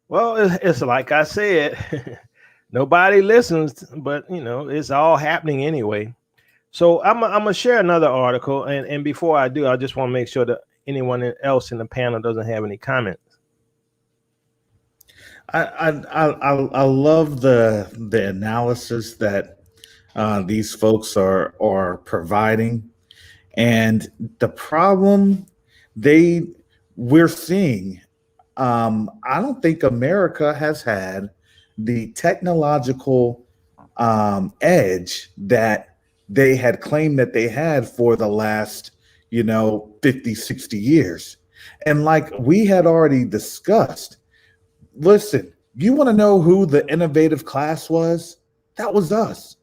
Well, it's like I said, nobody listens, but it's all happening anyway. So I'm gonna share another article, and before I do, I just want to make sure that anyone else in the panel doesn't have any comments. I love the analysis that these folks are providing, and the problem we're seeing. I don't think America has had the technological edge that they had claimed that they had for the last 50, 60 years. And like we had already discussed, listen, you want to know who the innovative class was? That was us.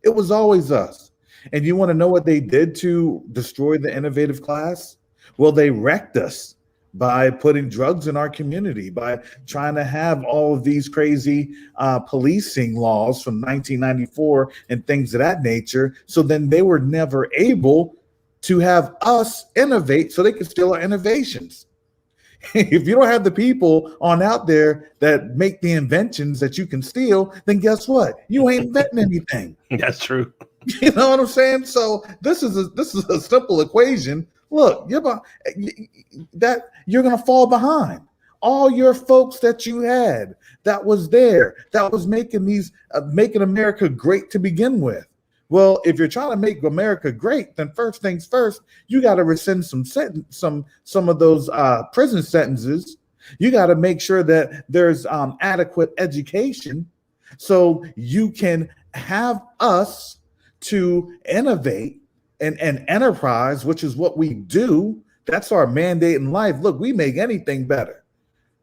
It was always us. And you want to know what they did to destroy the innovative class? Well, they wrecked us by putting drugs in our community, by trying to have all of these crazy policing laws from 1994 and things of that nature. So then they were never able to have us innovate so they could steal our innovations. If you don't have the people on out there that make the inventions that you can steal, then guess what? You ain't inventing anything. That's true. You know what I'm saying? So this is a simple equation. Look, you're gonna fall behind. All your folks that you had that was there, that was making America great to begin with. Well, if you're trying to make America great, then first things first, you got to rescind some of those prison sentences. You got to make sure that there's adequate education so you can have us to innovate and enterprise, which is what we do. That's our mandate in life. Look, we make anything better,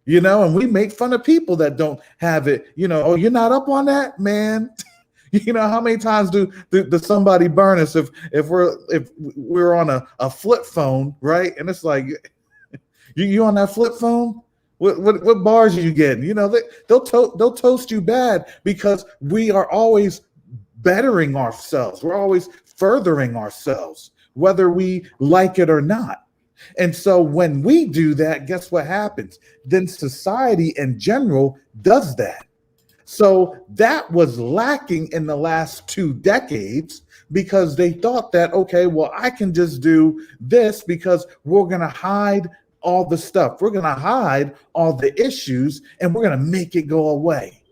and we make fun of people that don't have it. Oh, you're not up on that, man. How many times do somebody burn us if we're on a flip phone, right? And it's like, you on that flip phone? What bars are you getting? They'll toast you bad because we are always bettering ourselves. We're always furthering ourselves, whether we like it or not. And so when we do that, guess what happens? Then society in general does that. So that was lacking in the last 2 decades because they thought that, okay, well, I can just do this because we're going to hide all the stuff. We're going to hide all the issues and we're going to make it go away.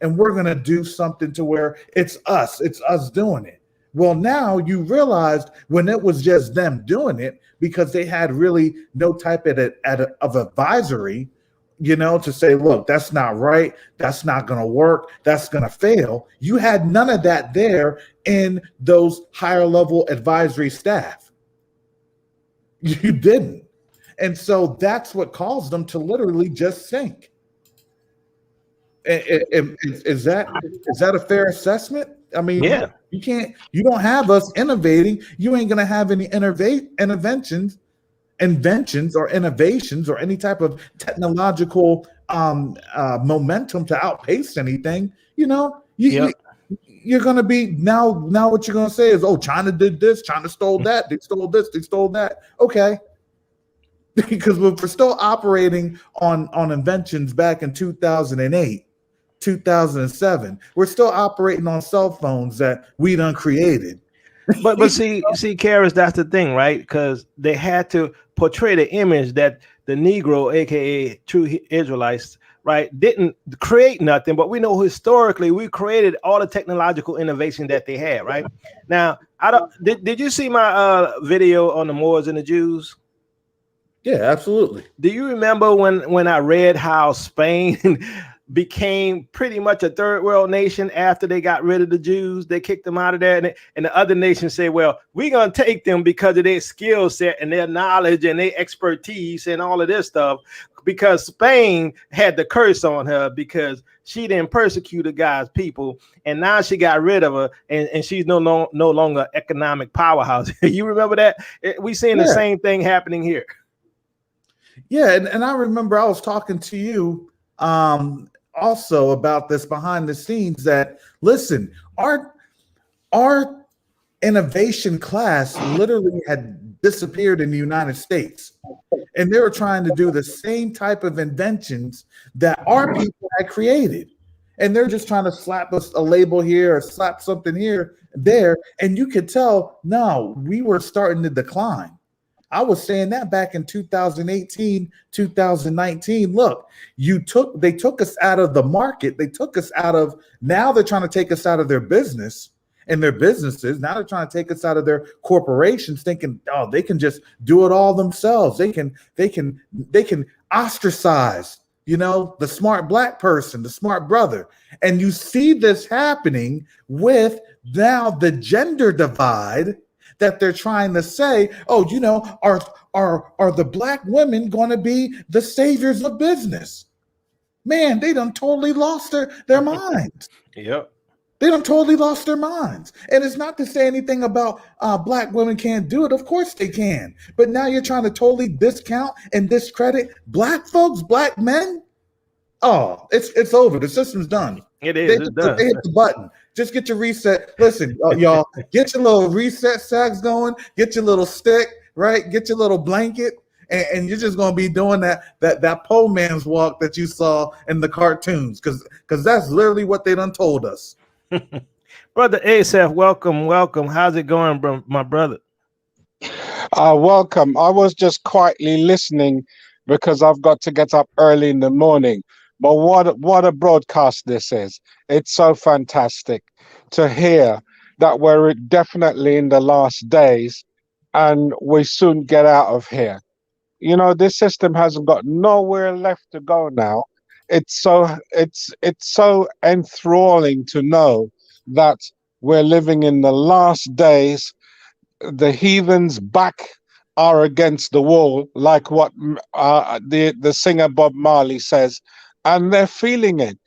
And we're going to do something to where it's us doing it. Well, now you realized when it was just them doing it because they had really no type of advisory, to say, look, that's not right. That's not going to work. That's going to fail. You had none of that there in those higher level advisory staff. You didn't. And so that's what caused them to literally just sink. Is that a fair assessment? I mean, yeah. You don't have us innovating. You ain't going to have any inventions or innovations or any type of technological momentum to outpace anything. You're going to be now what you're going to say is, oh, China did this, China stole that, they stole this, they stole that. Okay. Because we're still operating on inventions back in 2008, 2007. We're still operating on cell phones that we done created. But see, Karis, that's the thing, right? Because they had to portray the image that the Negro, aka true Israelites, right, didn't create nothing. But we know historically we created all the technological innovation that they had, right? Now, did you see my video on the Moors and the Jews? Yeah, absolutely. Do you remember when I read how Spain became pretty much a third world nation after they got rid of the Jews? They kicked them out of there, and the other nations say, well, we're going to take them because of their skill set and their knowledge and their expertise and all of this stuff, because Spain had the curse on her because she didn't persecute God's people, and now she got rid of her, and she's no longer economic powerhouse. You remember that? We seeing the same thing happening here. Yeah, and I remember I was talking to you also about this behind the scenes, that listen, our innovation class literally had disappeared in the United States, and they were trying to do the same type of inventions that our people had created, and they're just trying to slap us a label here or slap something here there, and you could tell no, we were starting to decline. I was saying that back in 2018, 2019. Look, they took us out of the market. They took us out of, now they're trying to take us out of their business and their businesses. Now they're trying to take us out of their corporations, thinking, oh, they can just do it all themselves. They can ostracize, the smart black person, the smart brother. And you see this happening with now the gender divide, that they're trying to say, oh, are the black women going to be the saviors of business? Man, they done totally lost their minds. Yep. They done totally lost their minds. And it's not to say anything about black women can't do it. Of course they can. But now you're trying to totally discount and discredit black folks, black men. Oh, it's over. The system's done. It is. It's done. They hit the button. Just get your reset. Listen, y'all, get your little reset sags going. Get your little stick, right? Get your little blanket, and you're just gonna be doing that pole man's walk that you saw in the cartoons, because that's literally what they done told us. Brother Asaph, welcome. How's it going, my brother? Welcome. I was just quietly listening because I've got to get up early in the morning. But what a broadcast this is. It's so fantastic to hear that we're definitely in the last days and we soon get out of here. You know, this system hasn't got nowhere left to go now. It's so enthralling to know that we're living in the last days. The heathens back are against the wall, like what the singer Bob Marley says, and they're feeling it.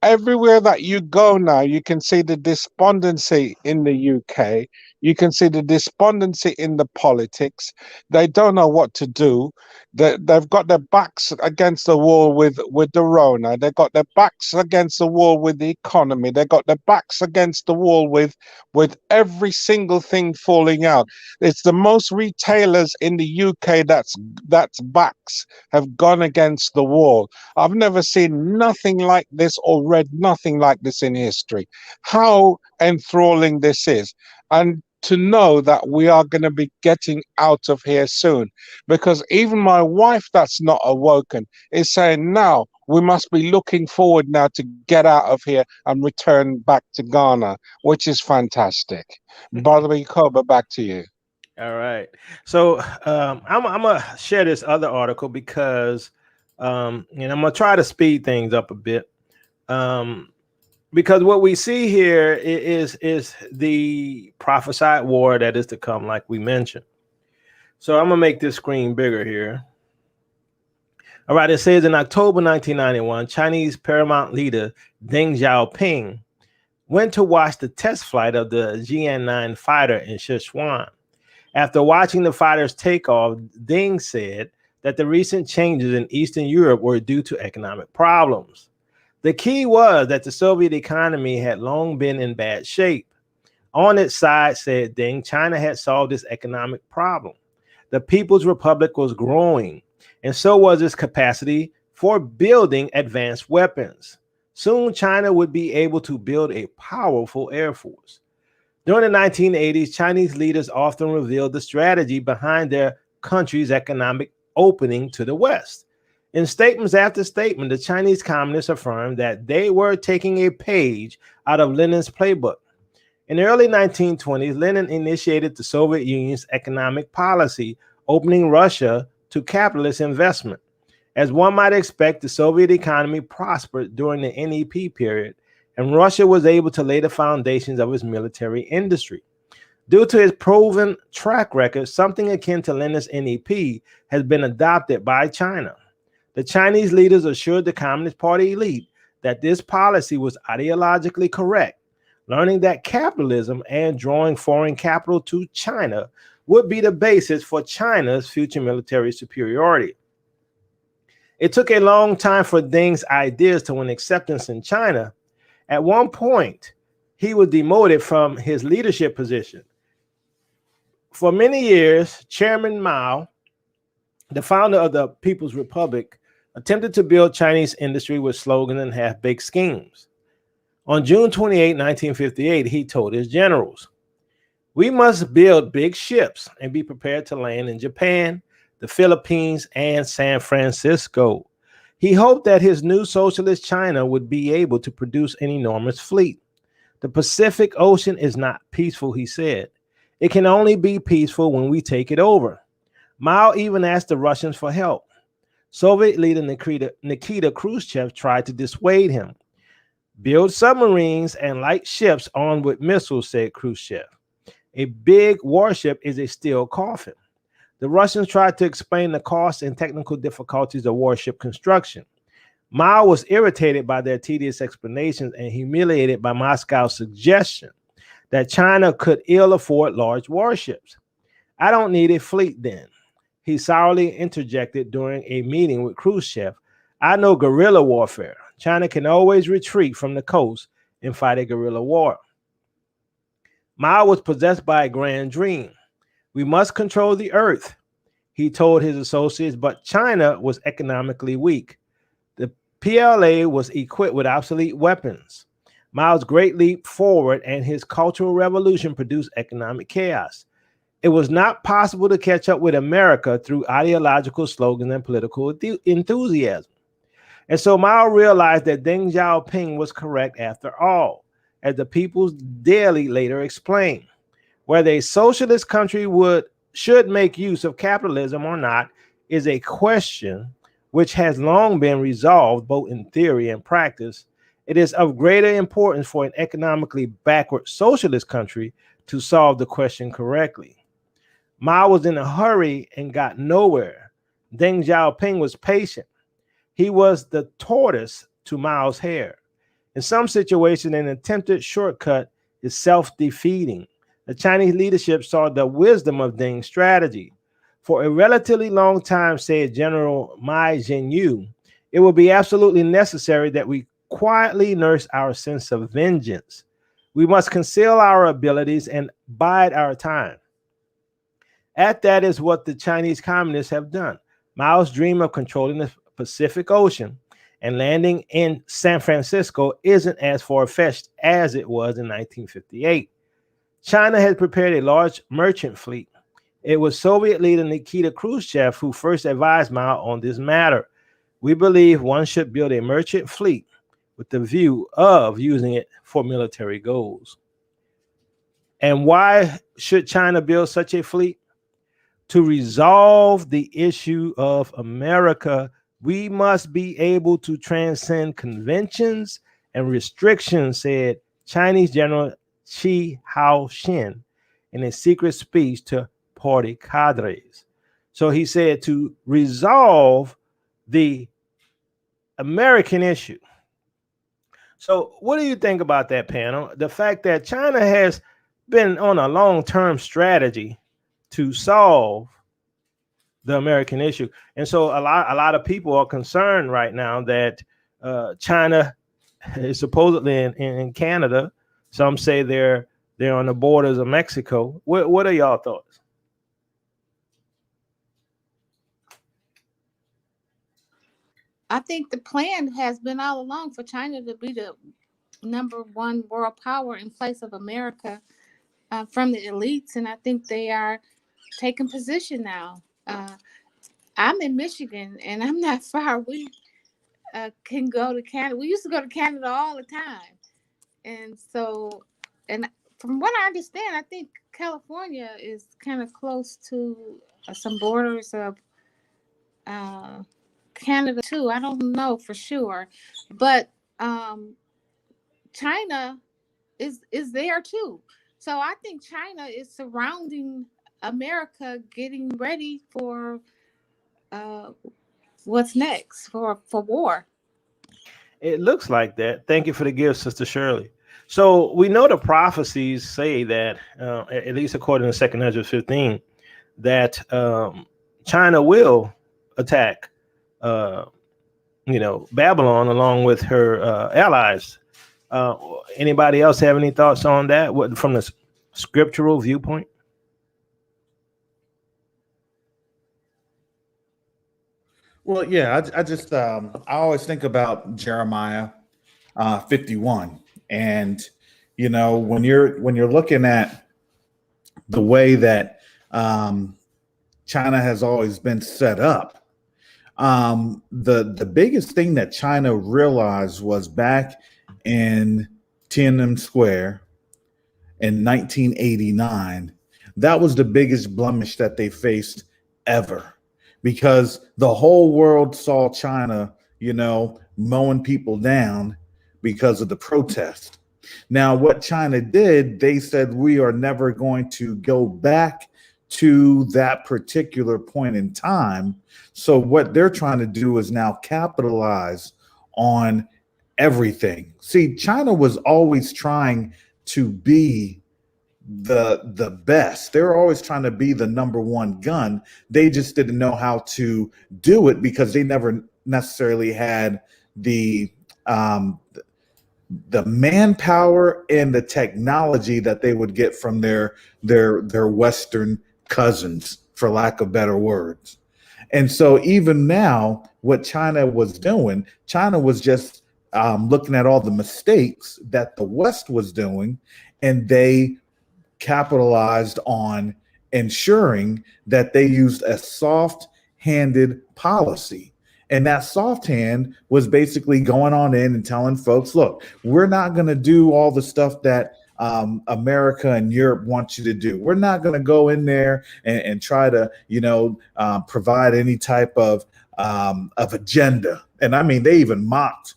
Everywhere that you go now, you can see the despondency in the UK. You can see the despondency in the politics. They don't know what to do. They've got their backs against the wall with the Rona. They've got their backs against the wall with the economy. They've got their backs against the wall with every single thing falling out. It's the most retailers in the UK that's backs have gone against the wall. I've never seen nothing like this or read nothing like this in history. How enthralling this is. And to know that we are going to be getting out of here soon. Because even my wife that's not awoken is saying now we must be looking forward now to get out of here and return back to Ghana, which is fantastic. Brother Koba, back to you. All right. So I'm going to share this other article because and I'm going to try to speed things up a bit. Because what we see here is the prophesied war that is to come, like we mentioned. So I'm going to make this screen bigger here. All right. It says in October 1991, Chinese paramount leader Deng Xiaoping went to watch the test flight of the GN-9 fighter in Sichuan. After watching the fighters take off, Deng said that the recent changes in Eastern Europe were due to economic problems. The key was that the Soviet economy had long been in bad shape. On its side, said Deng, China had solved its economic problem. The People's Republic was growing, and so was its capacity for building advanced weapons. Soon, China would be able to build a powerful air force. During the 1980s, Chinese leaders often revealed the strategy behind their country's economic opening to the West. In statements after statement, the Chinese communists affirmed that they were taking a page out of Lenin's playbook. In the early 1920s, Lenin initiated the Soviet Union's economic policy, opening Russia to capitalist investment. As one might expect, the Soviet economy prospered during the NEP period, and Russia was able to lay the foundations of its military industry. Due to its proven track record, something akin to Lenin's NEP has been adopted by China. The Chinese leaders assured the Communist Party elite that this policy was ideologically correct, learning that capitalism and drawing foreign capital to China would be the basis for China's future military superiority. It took a long time for Deng's ideas to win acceptance in China. At one point, he was demoted from his leadership position. For many years, Chairman Mao, the founder of the People's Republic, attempted to build Chinese industry with slogans and half-baked schemes. On June 28, 1958, he told his generals, "We must build big ships and be prepared to land in Japan, the Philippines, and San Francisco." He hoped that his new socialist China would be able to produce an enormous fleet. "The Pacific Ocean is not peaceful," he said. "It can only be peaceful when we take it over." Mao even asked the Russians for help. Soviet leader Nikita Khrushchev tried to dissuade him. "Build submarines and light ships armed with missiles," said Khrushchev. "A big warship is a steel coffin." The Russians tried to explain the costs and technical difficulties of warship construction. Mao was irritated by their tedious explanations and humiliated by Moscow's suggestion that China could ill afford large warships. "I don't need a fleet then," he sourly interjected during a meeting with Khrushchev. "I know guerrilla warfare. China can always retreat from the coast and fight a guerrilla war." Mao was possessed by a grand dream. "We must control the earth," he told his associates, but China was economically weak. The PLA was equipped with obsolete weapons. Mao's great leap forward and his cultural revolution produced economic chaos. It was not possible to catch up with America through ideological slogans and political enthusiasm. And so Mao realized that Deng Xiaoping was correct after all. as the People's Daily later explained. Whether a socialist country should make use of capitalism or not is a question which has long been resolved both in theory and practice. It is of greater importance for an economically backward socialist country to solve the question correctly. Mao was in a hurry and got nowhere. Deng Xiaoping was patient. He was the tortoise to Mao's hare. In some situations, an attempted shortcut is self-defeating. The Chinese leadership saw the wisdom of Deng's strategy. For a relatively long time, said General Mai Zhenyu, it will be absolutely necessary that we quietly nurse our sense of vengeance. We must conceal our abilities and bide our time. That is what the Chinese communists have done. Mao's dream of controlling the Pacific Ocean and landing in San Francisco isn't as far-fetched as it was in 1958. China had prepared a large merchant fleet. It was Soviet leader Nikita Khrushchev who first advised Mao on this matter. We believe one should build a merchant fleet with the view of using it for military goals. And why should China build such a fleet? To resolve the issue of America, we must be able to transcend conventions and restrictions, said Chinese General Chi Hao-shin in a secret speech to party cadres. So he said to resolve the American issue. So what do you think about that, panel? The fact that China has been on a long-term strategy to solve the American issue. And so a lot of people are concerned right now that China is supposedly in Canada. Some say they're on the borders of Mexico. What are y'all thoughts? I think the plan has been all along for China to be the #1 world power in place of America from the elites. And I think they are taking position now. I'm in Michigan and I'm not far. We can go to Canada. We used to go to Canada all the time. And so, and from what I understand, I think California is kind of close to some borders of Canada too. I don't know for sure, but China is there too. So I think China is surrounding America, getting ready for what's next for war. It looks like that. Thank you for the gift, Sister Shirley. So we know the prophecies say that, at least according to 2nd Ezra 15, that China will attack, Babylon along with her allies. Anybody else have any thoughts on that? What from the scriptural viewpoint? Well, yeah, I just I always think about Jeremiah 51, and when you're looking at the way that China has always been set up, the biggest thing that China realized was back in Tiananmen Square in 1989. That was the biggest blemish that they faced ever, because the whole world saw China, mowing people down because of the protest. Now, what China did, they said, we are never going to go back to that particular point in time. So what they're trying to do is now capitalize on everything. See, China was always trying to be the best. They were always trying to be the #1 gun. They just didn't know how to do it because they never necessarily had the manpower and the technology that they would get from their Western cousins, for lack of better words. And so even now, what China was doing, China was just looking at all the mistakes that the West was doing, and they capitalized on ensuring that they used a soft-handed policy. And that soft hand was basically going on in and telling folks, look, we're not going to do all the stuff that America and Europe want you to do. We're not going to go in there and try to, provide any type of agenda. And I mean, they even mocked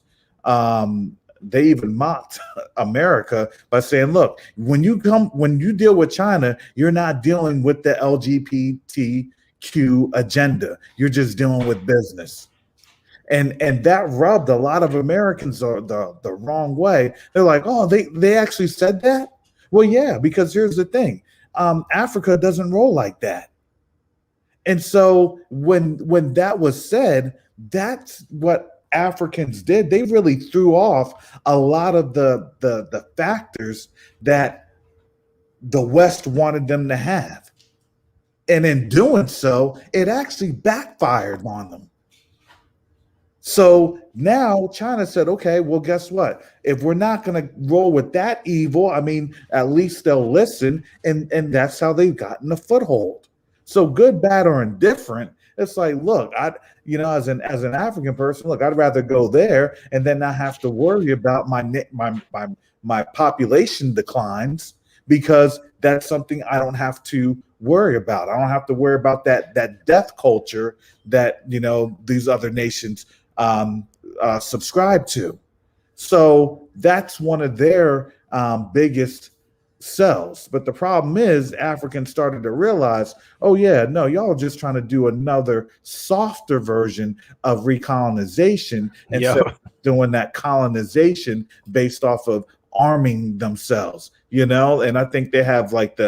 America by saying, look, when you deal with China, you're not dealing with the LGBTQ agenda. You're just dealing with business. And that rubbed a lot of Americans the wrong way. They're like, oh, they actually said that? Well, yeah, because here's the thing. Africa doesn't roll like that. And so when that was said, that's what Africans did. They really threw off a lot of the factors that the West wanted them to have. And in doing so, it actually backfired on them. So now China said, okay, well, guess what? If we're not going to roll with that evil, I mean, at least they'll listen. And that's how they've gotten a foothold. So good, bad, or indifferent, it's like, look, as an African person, look, I'd rather go there and then not have to worry about my population declines, because that's something I don't have to worry about. I don't have to worry about that death culture that, these other nations subscribe to. So that's one of their biggest sells. But the problem is Africans started to realize, oh yeah, no, y'all are just trying to do another softer version of recolonization instead of doing that colonization based off of arming themselves, and I think they have like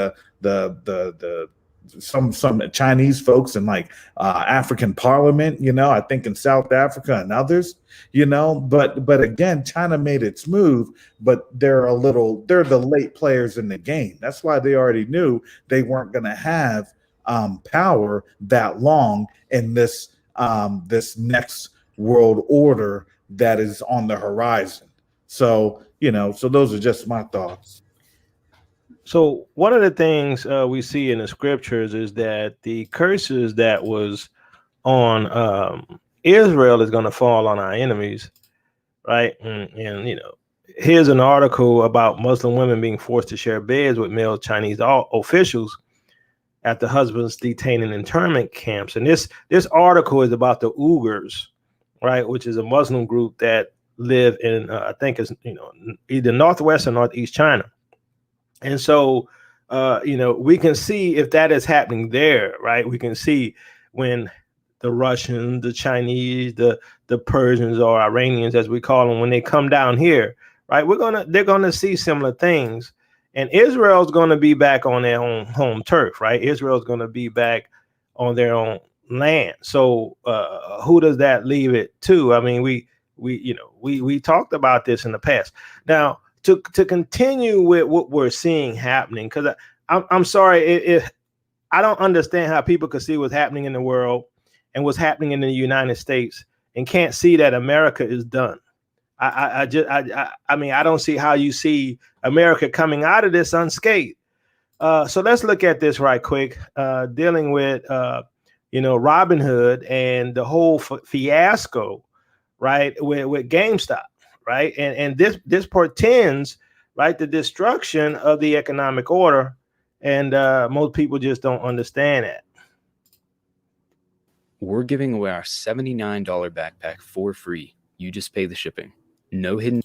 some Chinese folks in like African Parliament, I think in South Africa and others, but again, China made its move, but they're the late players in the game. That's why they already knew they weren't going to have power that long in this next world order that is on the horizon. So, so those are just my thoughts. So one of the things we see in the scriptures is that the curses that was on Israel is going to fall on our enemies, right? And here's an article about Muslim women being forced to share beds with male Chinese officials after husbands detained in internment camps. And this article is about the Uyghurs, right, which is a Muslim group that live in I think it's either northwest or northeast China. And so, we can see if that is happening there, right? We can see when the Russians, the Chinese, the Persians or Iranians, as we call them, when they come down here, right? They're gonna see similar things, and Israel's gonna be back on their own home turf, right? Israel's gonna be back on their own land. So, who does that leave it to? I mean, we talked about this in the past. Now, to continue with what we're seeing happening, because I'm sorry, I don't understand how people could see what's happening in the world and what's happening in the United States and can't see that America is done. I mean, I don't see how you see America coming out of this unscathed. So let's look at this right quick, dealing with Robin Hood and the whole fiasco, right, with GameStop. Right. And this portends, right, the destruction of the economic order. And most people just don't understand that. We're giving away our $79 backpack for free. You just pay the shipping. No hidden.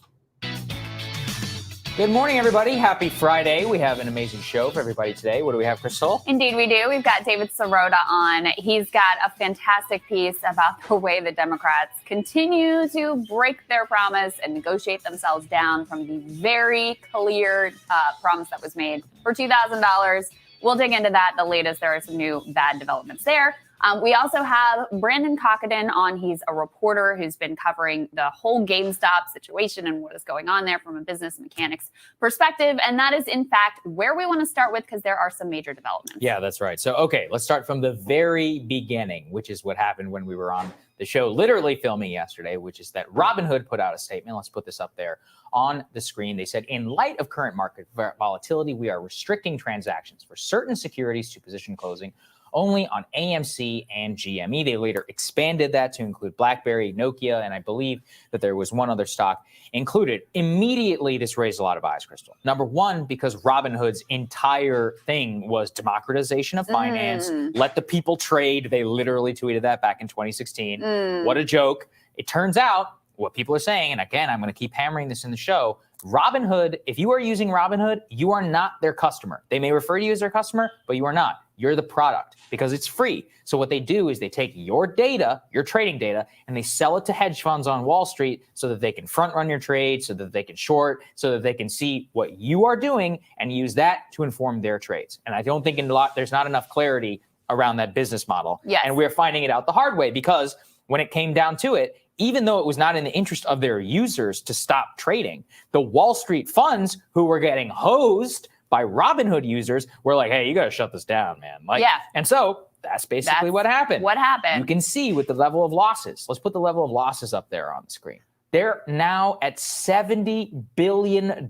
Good morning, everybody. Happy Friday. We have an amazing show for everybody today. What do we have, Crystal? Indeed, we do. We've got David Sirota on. He's got a fantastic piece about the way the Democrats continue to break their promise and negotiate themselves down from the very clear promise that was made for $2,000. We'll dig into that. The latest, there are some new bad developments there. We also have Brandon Cockadin on. He's a reporter who's been covering the whole GameStop situation and what is going on there from a business mechanics perspective. And that is, in fact, where we want to start with, because there are some major developments. Yeah, that's right. So, okay, let's start from the very beginning, which is what happened when we were on the show, literally filming yesterday, which is that Robinhood put out a statement. Let's put this up there on the screen. They said, in light of current market volatility, we are restricting transactions for certain securities to position closing only on AMC and GME. They later expanded that to include BlackBerry, Nokia, and I believe that there was one other stock included. Immediately, this raised a lot of eyes, Crystal. Number one, because Robinhood's entire thing was democratization of finance, let the people trade. They literally tweeted that back in 2016. What a joke. It turns out what people are saying, and again, I'm going to keep hammering this in the show, Robinhood, if you are using Robinhood, you are not their customer. They may refer to you as their customer, but you are not. You're the product because it's free. So what they do is they take your data, your trading data, and they sell it to hedge funds on Wall Street so that they can front run your trade, so that they can short, so that they can see what you are doing and use that to inform their trades. And I don't think there's not enough clarity around that business model. Yes. And we're finding it out the hard way because when it came down to it, even though it was not in the interest of their users to stop trading, the Wall Street funds who were getting hosed by Robinhood users were like, hey, you got to shut this down, man. Like, yeah. And so that's basically what happened. What happened? You can see with the level of losses. Let's put the level of losses up there on the screen. They're now at $70 billion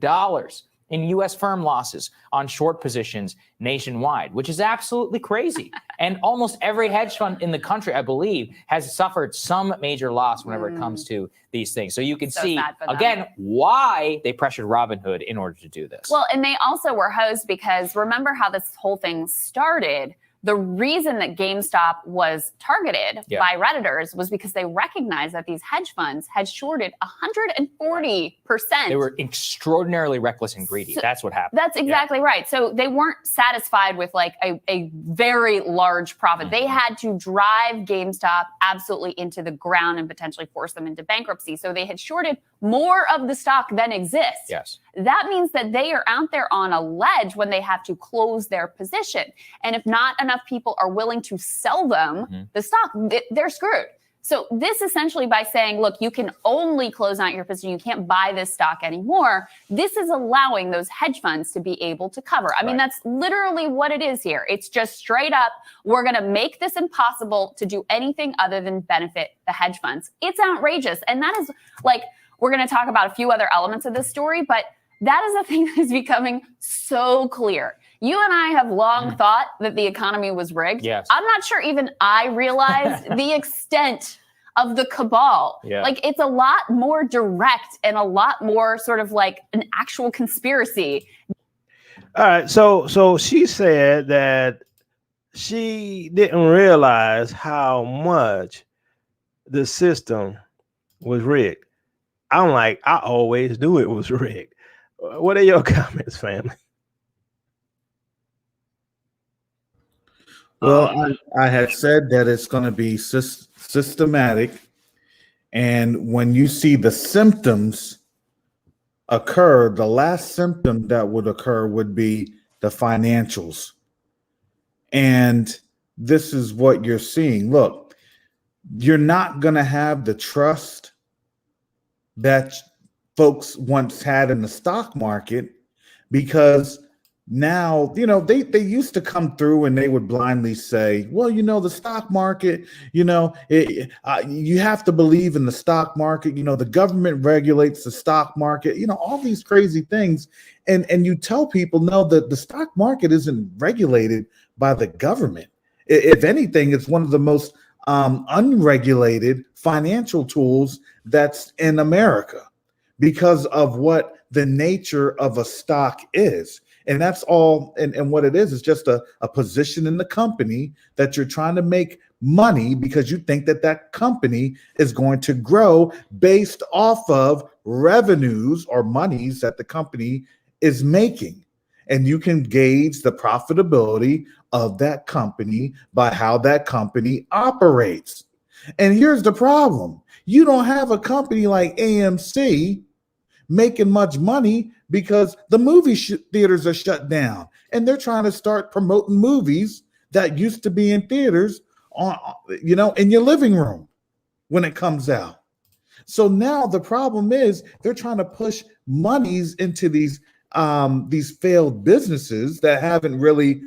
in U.S. firm losses on short positions nationwide, which is absolutely crazy. And almost every hedge fund in the country, I believe, has suffered some major loss whenever it comes to these things. So you can see, again, why they pressured Robinhood in order to do this. Well, and they also were hosed because remember how this whole thing started? The reason that GameStop was targeted by Redditors was because they recognized that these hedge funds had shorted 140%. They were extraordinarily reckless and greedy. So that's what happened. That's exactly right. So they weren't satisfied with like a very large profit. They had to drive GameStop absolutely into the ground and potentially force them into bankruptcy. So they had shorted more of the stock than exists. Yes. That means that they are out there on a ledge when they have to close their position. And if not enough people are willing to sell them the stock, they're screwed. So this essentially by saying, look, you can only close out your position, you can't buy this stock anymore, this is allowing those hedge funds to be able to cover. I mean, that's literally what it is here. It's just straight up, we're going to make this impossible to do anything other than benefit the hedge funds. It's outrageous. And that is like, we're going to talk about a few other elements of this story, but that is a thing that is becoming so clear. You and I have long thought that the economy was rigged. Yes. I'm not sure even I realized the extent of the cabal. Yeah. Like, it's a lot more direct and a lot more sort of like an actual conspiracy. All right. So she said that she didn't realize how much the system was rigged. I'm like, I always knew it was rigged. What are your comments, family? Well, I had said that it's going to be systematic. And when you see the symptoms occur, the last symptom that would occur would be the financials. And this is what you're seeing. Look, you're not going to have the trust that folks once had in the stock market, because now, you know, they used to come through and they would blindly say, well, you know, the stock market, you know, you have to believe in the stock market. You know, the government regulates the stock market, you know, all these crazy things. And you tell people, no, the stock market isn't regulated by the government. If anything, it's one of the most unregulated financial tools that's in America because of what the nature of a stock is. And that's all. And what it is just a position in the company that you're trying to make money because you think that that company is going to grow based off of revenues or monies that the company is making. And you can gauge the profitability of that company by how that company operates. And here's the problem. You don't have a company like AMC making much money because the movie theaters are shut down and they're trying to start promoting movies that used to be in theaters on, you know, in your living room when it comes out. So now the problem is they're trying to push monies into these failed businesses that haven't really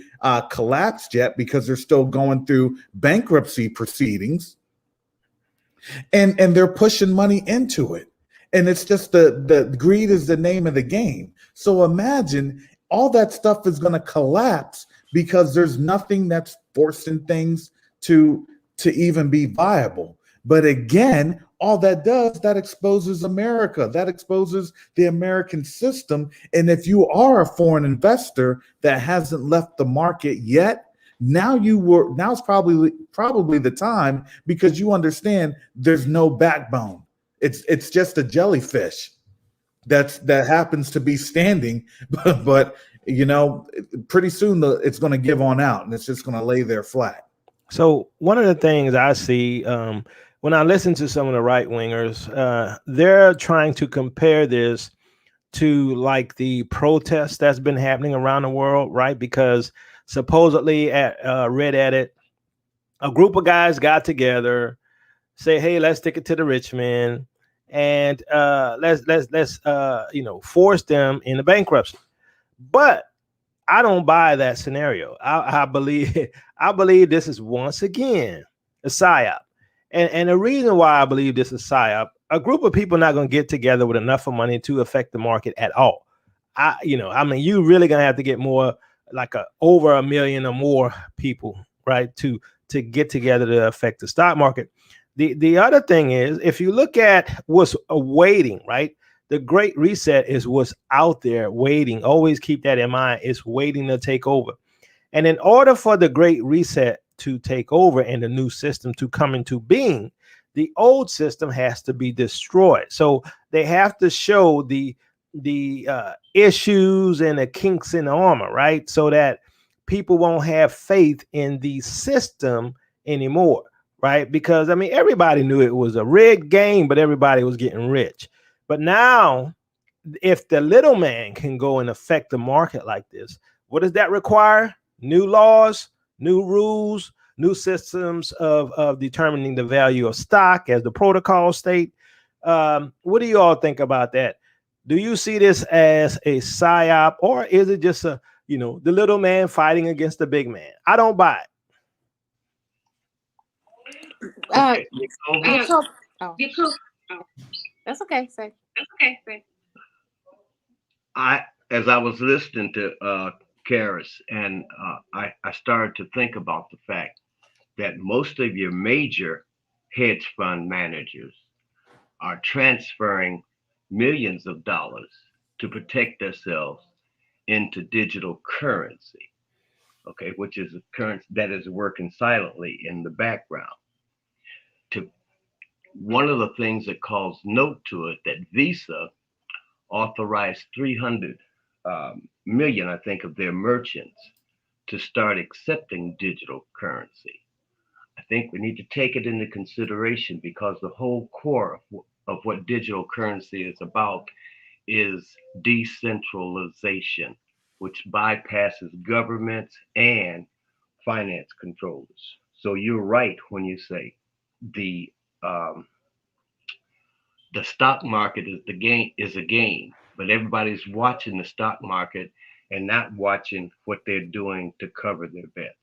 collapsed yet because they're still going through bankruptcy proceedings, and they're pushing money into it. And it's just the greed is the name of the game. So imagine all that stuff is going to collapse because there's nothing that's forcing things to even be viable. But again, all that does, that exposes America, that exposes the American system. And if you are a foreign investor that hasn't left the market yet, now it's probably the time, because you understand there's no backbone. It's just a jellyfish that happens to be standing, but pretty soon it's going to give on out, and it's just going to lay there flat. So one of the things I see when I listen to some of the right wingers, they're trying to compare this to like the protests that's been happening around the world, right? Because supposedly read at it, a group of guys got together, say, hey, let's stick it to the rich men, and let's force them into bankruptcy. But I don't buy that scenario. I believe this is once again a psyop. And the reason why I believe this is psyop, a group of people not going to get together with enough of money to affect the market at all. You really going to have to get more, like over 1 million or more people, right, to get together to affect the stock market. The other thing is, if you look at what's awaiting, right, the Great Reset is what's out there waiting. Always keep that in mind. It's waiting to take over. And in order for the Great Reset to take over and the new system to come into being, the old system has to be destroyed. So they have to show the issues and the kinks in the armor, right? So that people won't have faith in the system anymore, right? Because, everybody knew it was a rigged game, but everybody was getting rich. But now, if the little man can go and affect the market like this, what does that require? New laws, new rules, new systems of determining the value of stock, as the protocol state. What do you all think about that? Do you see this as a psyop, or is it just the little man fighting against the big man? I don't buy it. That's okay. Say. As I was listening to Karis, and I started to think about the fact that most of your major hedge fund managers are transferring millions of dollars to protect themselves into digital currency, okay, which is a currency that is working silently in the background. One of the things that calls note to it, that Visa authorized 300 million, I think, of their merchants to start accepting digital currency. I think we need to take it into consideration, because the whole core of what digital currency is about is decentralization, which bypasses governments and finance controllers. So you're right when you say the stock market is a game, but everybody's watching the stock market and not watching what they're doing to cover their bets.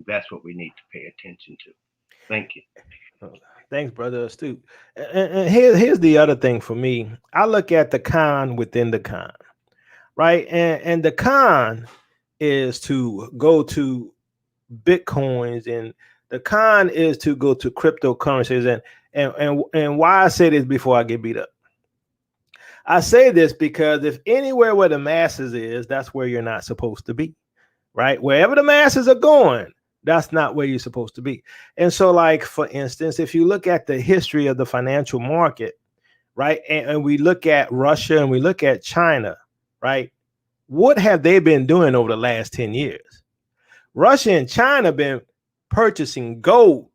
That's what we need to pay attention to. Thank you. Thanks, brother Astute. And here's the other thing for me. I look at the con within the con, right? And the con is to go to Bitcoins, and the con is to go to cryptocurrencies. And why I say this before I get beat up. I say this because if anywhere where the masses is, that's where you're not supposed to be, right? Wherever the masses are going, that's not where you're supposed to be. And so, like, for instance, if you look at the history of the financial market, right, and we look at Russia and we look at China, right, what have they been doing over the last 10 years? Russia and China have been purchasing gold,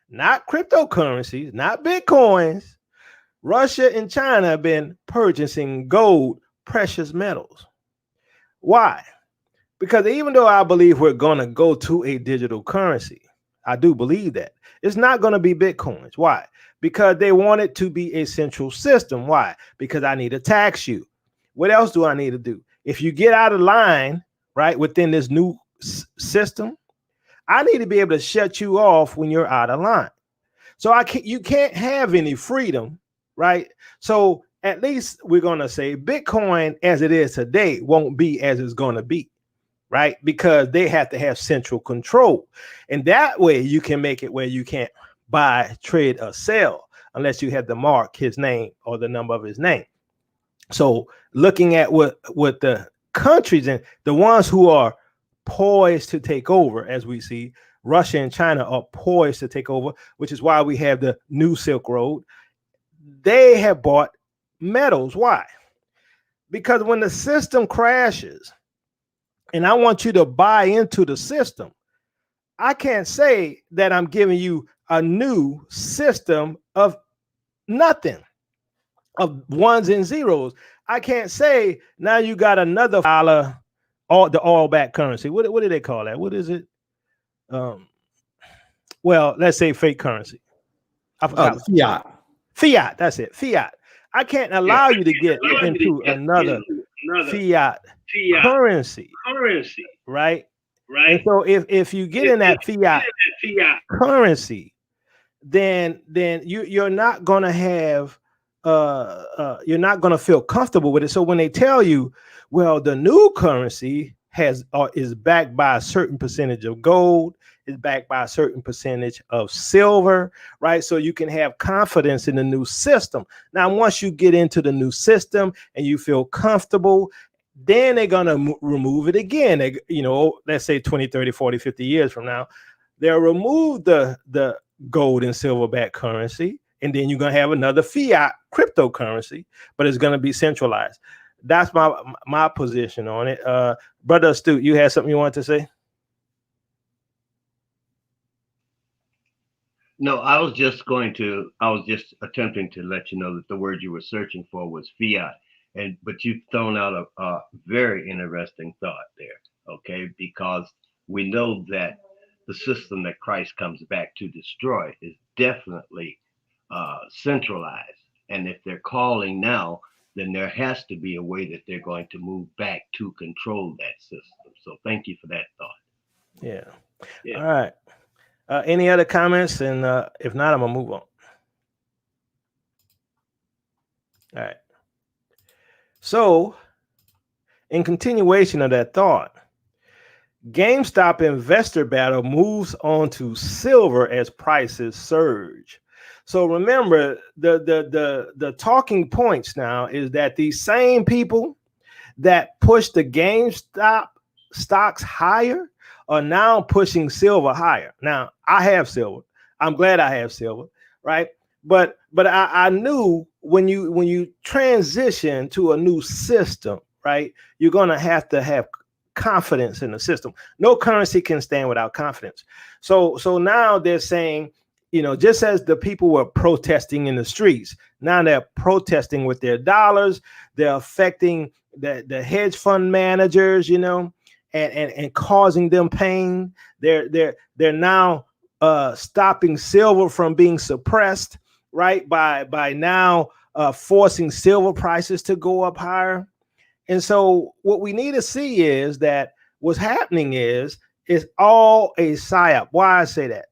not cryptocurrencies, not Bitcoins. Russia and China have been purchasing gold, precious metals. Why? Because even though I believe we're going to go to a digital currency, I do believe that it's not going to be Bitcoins. Why? Because they want it to be a central system. Why? Because I need to tax you. What else do I need to do? If you get out of line, right, within this new system, I need to be able to shut you off when you're out of line. So you can't have any freedom, right? So at least we're going to say Bitcoin as it is today won't be as it's going to be. right? Because they have to have central control. And that way you can make it where you can't buy, trade, or sell unless you have to mark his name or the number of his name. So looking at what the countries and the ones who are poised to take over, as we see, Russia and China are poised to take over, which is why we have the new Silk Road. They have bought metals. Why? Because when the system crashes and I want you to buy into the system, I can't say that I'm giving you a new system of nothing, of ones and zeros. I can't say now you got another dollar, all the all-back currency. What do they call that? What is it? Well, let's say fake currency. I forgot. Fiat. Fiat. That's it. Fiat. I can't allow you to get into another fiat currency. Right. And so if you get in that fiat currency, then you're not going to have you're not going to feel comfortable with it. So when they tell you, well, the new currency is backed by a certain percentage of gold, is backed by a certain percentage of silver, right? So you can have confidence in the new system. Now, once you get into the new system and you feel comfortable, then they're going to remove it again. They, let's say 20, 30, 40, 50 years from now, they'll remove the gold and silver backed currency. And then you're going to have another fiat cryptocurrency, but it's going to be centralized. That's my position on it. Brother Astute, you had something you wanted to say? No, I was just attempting to let you know that the word you were searching for was fiat. But you've thrown out a very interesting thought there, okay? Because we know that the system that Christ comes back to destroy is definitely centralized. And if they're calling now, then there has to be a way that they're going to move back to control that system. So thank you for that thought. Yeah. All right. Any other comments? And if not, I'm going to move on. All right. So in continuation of that thought, GameStop investor battle moves on to silver as prices surge. So remember, the talking points now is that these same people that push the GameStop stocks higher are now pushing silver higher. Now, I have silver. I'm glad I have silver, right? But I knew when you transition to a new system, right, you're going to have confidence in the system. No currency can stand without confidence. So now they're saying, just as the people were protesting in the streets, now they're protesting with their dollars. They're affecting the hedge fund managers, and causing them pain. They're now stopping silver from being suppressed, right? By now forcing silver prices to go up higher. And so what we need to see is that what's happening is all a psyop. Why I say that?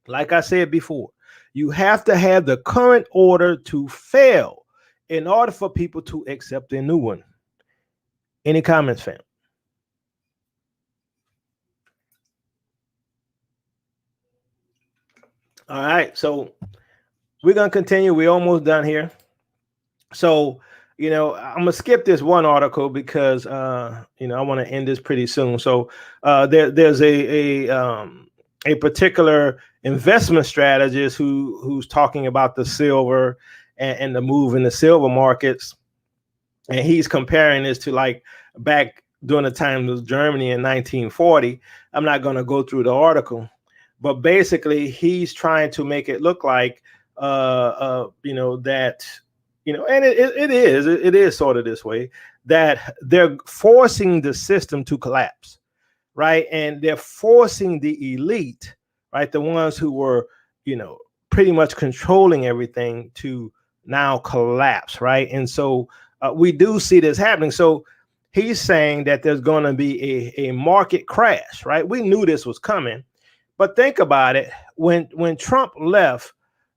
Like I said before, you have to have the current order to fail in order for people to accept a new one. Any comments, fam? All right, so we're going to continue. We're almost done here. So, I'm going to skip this one article because, I want to end this pretty soon. So there's a particular investment strategist who's talking about the silver and the move in the silver markets. And he's comparing this to like back during the time of Germany in 1940. I'm not going to go through the article, but basically he's trying to make it look like, that, and it is sort of this way, that they're forcing the system to collapse, right? And they're forcing the elite, right? The ones who were, pretty much controlling everything to now collapse, right? And so we do see this happening. So he's saying that there's going to be a market crash, right? We knew this was coming, but think about it. When Trump left,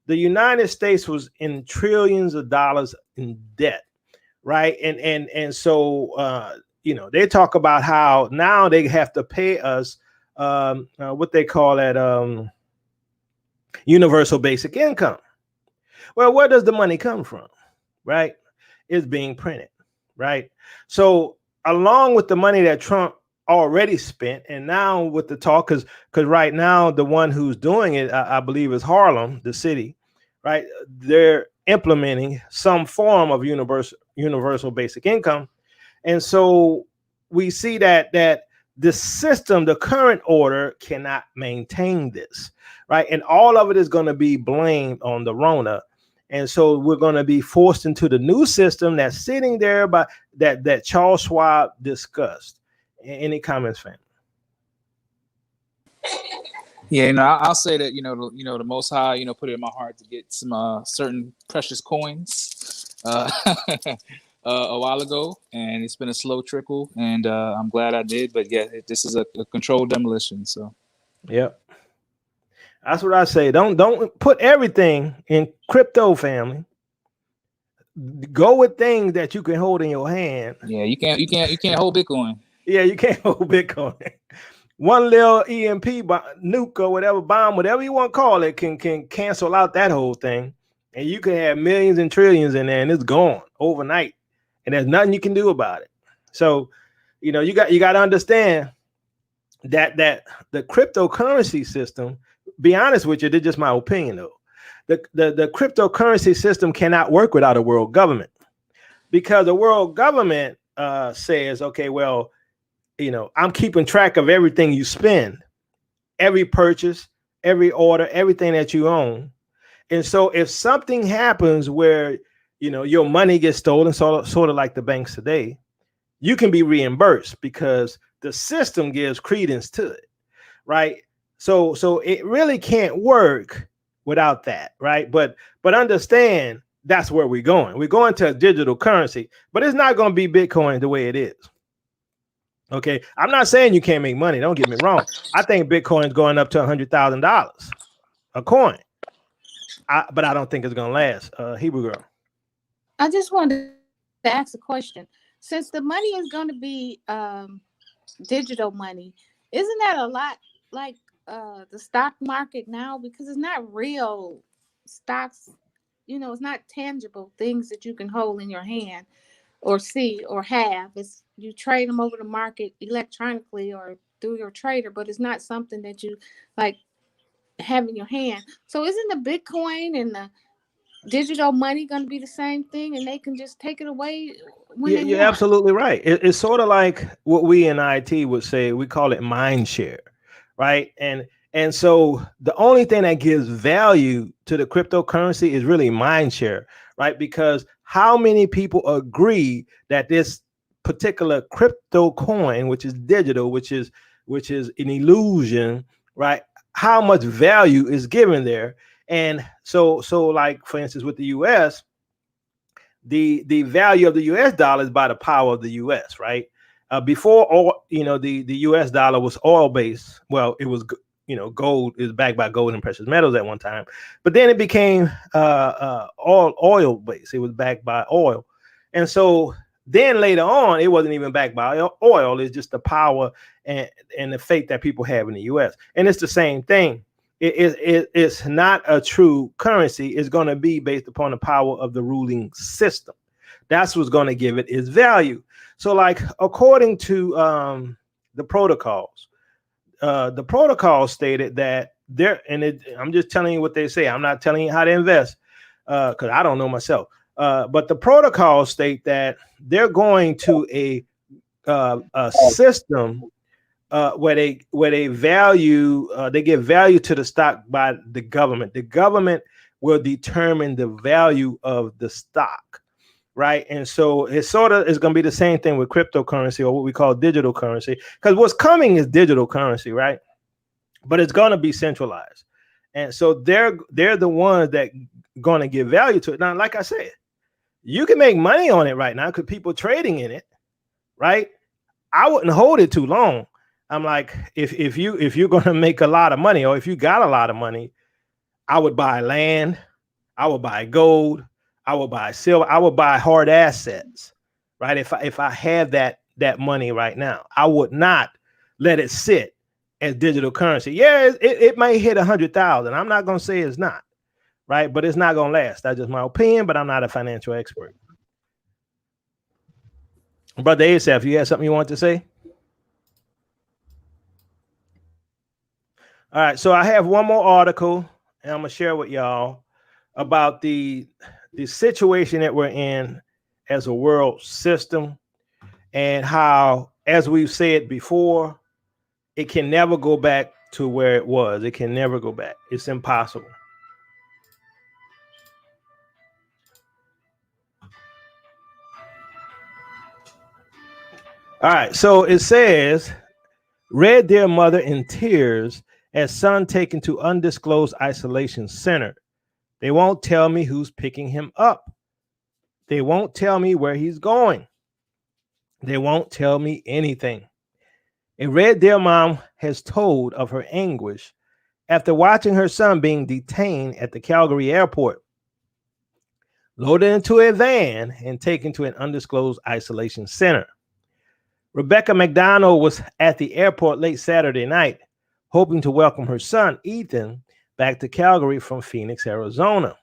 the United States was in trillions of dollars in debt, right? And so they talk about how now they have to pay us what they call that universal basic income. Well, where does the money come from? Right? It's being printed. Right? So along with the money that Trump already spent, and now with the talk, because right now the one who's doing it, I believe, is Harlem, the city. Right? They're implementing some form of universal basic income. And so we see that the system, the current order, cannot maintain this, right? And all of it is going to be blamed on the Rona. And so we're going to be forced into the new system that's sitting there, but that Charles Schwab discussed. Any comments, fam? Yeah, I'll say that the Most High put it in my heart to get some certain precious coins a while ago, and it's been a slow trickle, and I'm glad I did. But yeah, this is a controlled demolition. So, yep, that's what I say. Don't put everything in crypto, family. Go with things that you can hold in your hand. Yeah, you can't hold Bitcoin. Yeah, you can't hold Bitcoin. One little EMP nuke or whatever bomb, whatever you want to call it, can cancel out that whole thing, and you can have millions and trillions in there, and it's gone overnight, and there's nothing you can do about it. So, you got to understand that the cryptocurrency system. Be honest with you, this is just my opinion though. The cryptocurrency system cannot work without a world government, because the world government says, okay, well, I'm keeping track of everything you spend, every purchase, every order, everything that you own. And so if something happens where, your money gets stolen, sort of like the banks today, you can be reimbursed because the system gives credence to it. Right. So it really can't work without that. Right. But understand that's where we're going. We're going to a digital currency, but it's not going to be Bitcoin the way it is. Okay, I'm not saying you can't make money. Don't get me wrong. I think Bitcoin is going up to $100,000 a coin, but I don't think it's going to last. Hebrew girl. I just wanted to ask a question. Since the money is going to be digital money, isn't that a lot like the stock market now? Because it's not real stocks. It's not tangible things that you can hold in your hand or see or have. It's you trade them over the market electronically or through your trader, but it's not something that you like have in your hand. So isn't the Bitcoin and the digital money going to be the same thing, and they can just take it away when they You're want? absolutely right. It's sort of like what we in IT would say. We call it mind share, right? And so the only thing that gives value to the cryptocurrency is really mind share, right? Because how many people agree that this particular crypto coin, which is digital, which is an illusion, right? How much value is given there? And so like for instance, with the US, the value of the US dollar is by the power of the US, right? Before all, the US dollar was oil based. Well, it was gold is backed by gold and precious metals at one time, but then it became oil based. It was backed by oil, and so then later on, it wasn't even backed by oil. It's just the power and the faith that people have in the U.S. And it's the same thing. It's not a true currency. It's going to be based upon the power of the ruling system. That's what's going to give it its value. So, like according to the protocols. The protocol stated that I'm just telling you what they say. I'm not telling you how to invest because I don't know myself. But the protocols state that they're going to a system where they value, they give value to the stock by the government. The government will determine the value of the stock. Right. And so it sort of is going to be the same thing with cryptocurrency, or what we call digital currency, because what's coming is digital currency. Right. But it's going to be centralized. And so they're the ones that going to give value to it. Now, like I said, you can make money on it right now because people trading in it. Right. I wouldn't hold it too long. I'm like, if you're going to make a lot of money, or if you got a lot of money, I would buy land. I would buy gold. I would buy silver. I would buy hard assets, right? If I had that that money right now. I would not let it sit as digital currency. Yeah, it may hit 100,000. I'm not going to say it's not, right? But it's not going to last. That's just my opinion, but I'm not a financial expert. Brother Asaph, you have something you want to say? All right, so I have one more article, and I'm going to share with y'all about the situation that we're in as a world system, and how, as we've said before, it can never go back to where it was. It can never go back. It's impossible. All right, so it says, Red Deer mother in tears as son taken to undisclosed isolation center. They won't tell me who's picking him up. They won't tell me where he's going. They won't tell me anything. A Red Deer mom has told of her anguish after watching her son being detained at the Calgary airport, loaded into a van and taken to an undisclosed isolation center. Rebecca McDonald was at the airport late Saturday night, hoping to welcome her son, Ethan, back to Calgary from Phoenix, Arizona.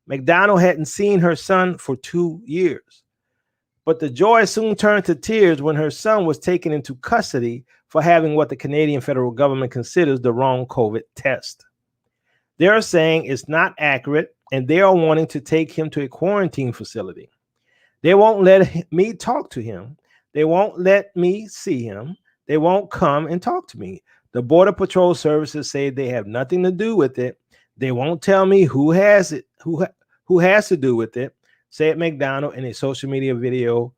McDonald hadn't seen her son for 2 years, but the joy soon turned to tears when her son was taken into custody for having what the Canadian federal government considers the wrong COVID test. They are saying it's not accurate, and they are wanting to take him to a quarantine facility. They won't let me talk to him. They won't let me see him. They won't come and talk to me. The Border Patrol services say they have nothing to do with it. They won't tell me who has it, who has to do with it, said McDonald in a social media video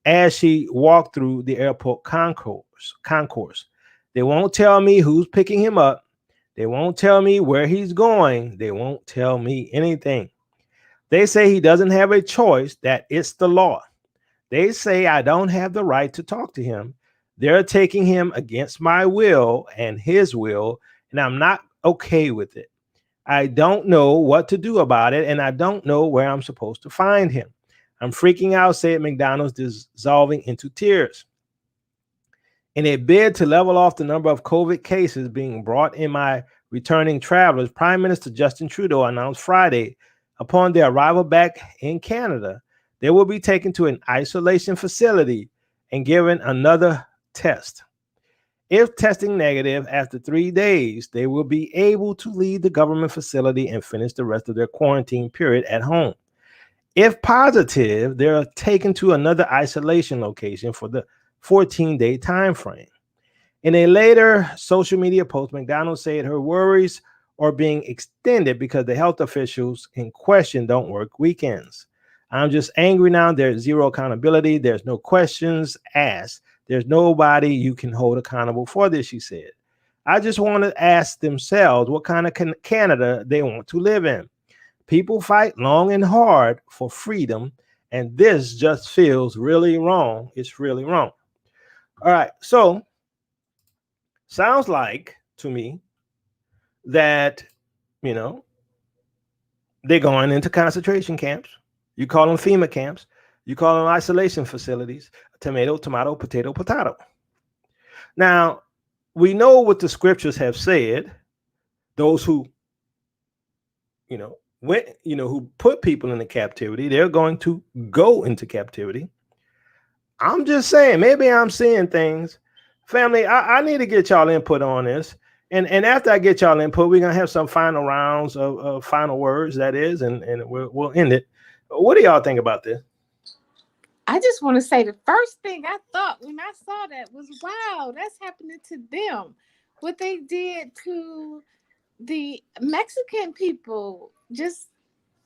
as she walked through the airport concourse. They won't tell me who's picking him up. They won't tell me where he's going. They won't tell me anything. They say he doesn't have a choice, that it's the law. They say I don't have the right to talk to him. They're taking him against my will and his will, and I'm not okay with it. I don't know what to do about it, and I don't know where I'm supposed to find him. I'm freaking out, said McDonald's, dissolving into tears. In a bid to level off the number of COVID cases being brought in by returning travelers, Prime Minister Justin Trudeau announced Friday, upon their arrival back in Canada, they will be taken to an isolation facility and given another test. If testing negative after 3 days, they will be able to leave the government facility and finish the rest of their quarantine period at home. If positive, they are taken to another isolation location for the 14-day time frame. In a later social media post, McDonald said her worries are being extended because the health officials in question don't work weekends. I'm just angry now. There's zero accountability. There's no questions asked. There's nobody you can hold accountable for this, she said. I just want to ask themselves what kind of Canada they want to live in. People fight long and hard for freedom, and this just feels really wrong. It's really wrong. All right, so sounds like to me that, they're going into concentration camps. You call them FEMA camps. You call them isolation facilities. Tomato, tomato, potato, potato. Now, we know what the scriptures have said. Those who, who put people into captivity, they're going to go into captivity. I'm just saying, maybe I'm seeing things. Family, I need to get y'all input on this. And after I get y'all input, we're going to have some final rounds of final words, that is, and we'll end it. What do y'all think about this? I just want to say the first thing I thought when I saw that was, wow, that's happening to them. What they did to the Mexican people just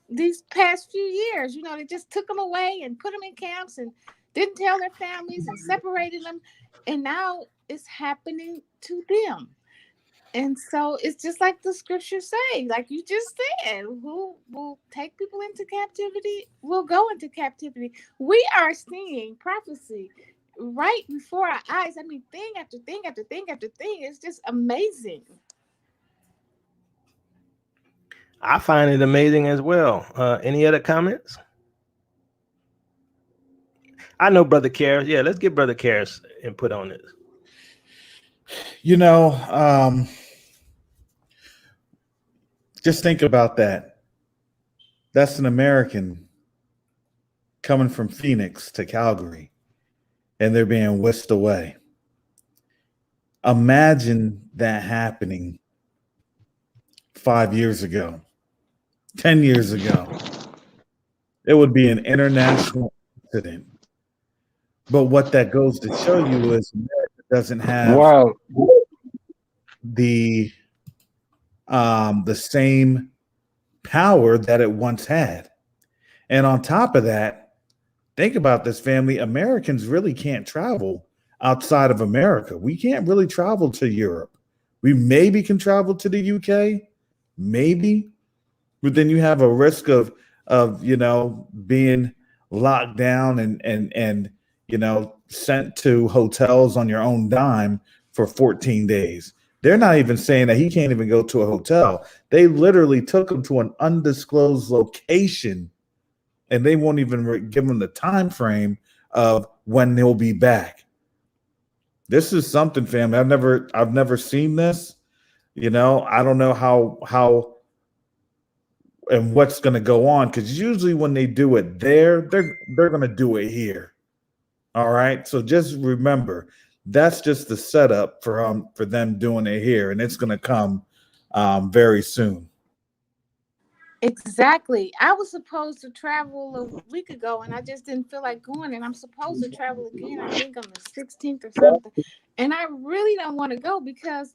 these past few years, they just took them away and put them in camps and didn't tell their families and separated them. And now it's happening to them. And so it's just like the scriptures say, like you just said, who will take people into captivity will go into captivity. We are seeing prophecy right before our eyes. I mean, thing after thing after thing after thing. It's just amazing. I find it amazing as well. Any other comments? I know Brother Karras. Yeah, let's get Brother Karras input on this. You know, just think about that. That's an American coming from Phoenix to Calgary, and they're being whisked away. Imagine that happening 5 years ago, 10 years ago. It would be an international incident. But what that goes to show you is America doesn't have Well, the same power that it once had. And on top of that, think about this, family. Americans really can't travel outside of America. We can't really travel to Europe. We maybe can travel to the UK, maybe, but then you have a risk of being locked down and sent to hotels on your own dime for 14 days. They're not even saying that he can't even go to a hotel. They literally took him to an undisclosed location, and they won't even give him the time frame of when they'll be back. This is something, family. I've never seen this. I don't know how and what's going to go on, because usually when they do it there, they're going to do it here. All right. So just remember, that's just the setup for them doing it here, and it's going to come very soon. Exactly. I was supposed to travel a week ago, and I just didn't feel like going. And I'm supposed to travel again, I think on the 16th or something. And I really don't want to go because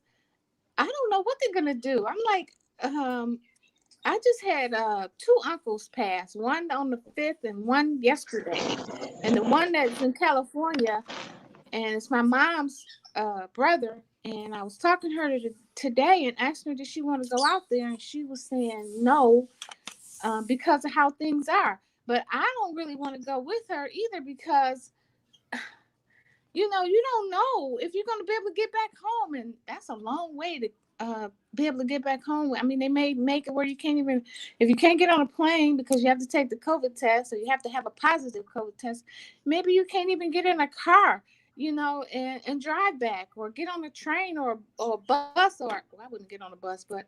I don't know what they're gonna do. I'm like, I just had 2 uncles pass, one on the 5th and one yesterday. And the one that's in California, and it's my mom's brother. And I was talking to her today and asking her, did she want to go out there? And she was saying no, because of how things are. But I don't really want to go with her either because, you don't know if you're going to be able to get back home. And that's a long way to be able to get back home. I mean, they may make it where you can't even, if you can't get on a plane because you have to take the COVID test, or you have to have a positive COVID test, maybe you can't even get in a car, and drive back, or get on a train or a bus, or well, I wouldn't get on a bus, but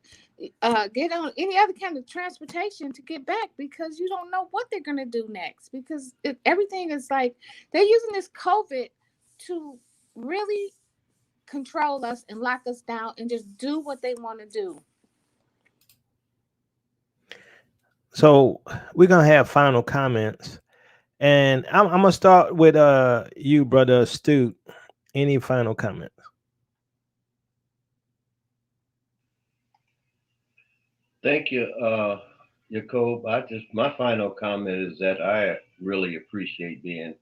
get on any other kind of transportation to get back, because you don't know what they're going to do next, because everything is like they're using this COVID to really control us and lock us down and just do what they want to do. So we're gonna have final comments, and I'm gonna start with you, Brother Astute. Any final comments? Thank you, Jacob. My final comment is that I really appreciate being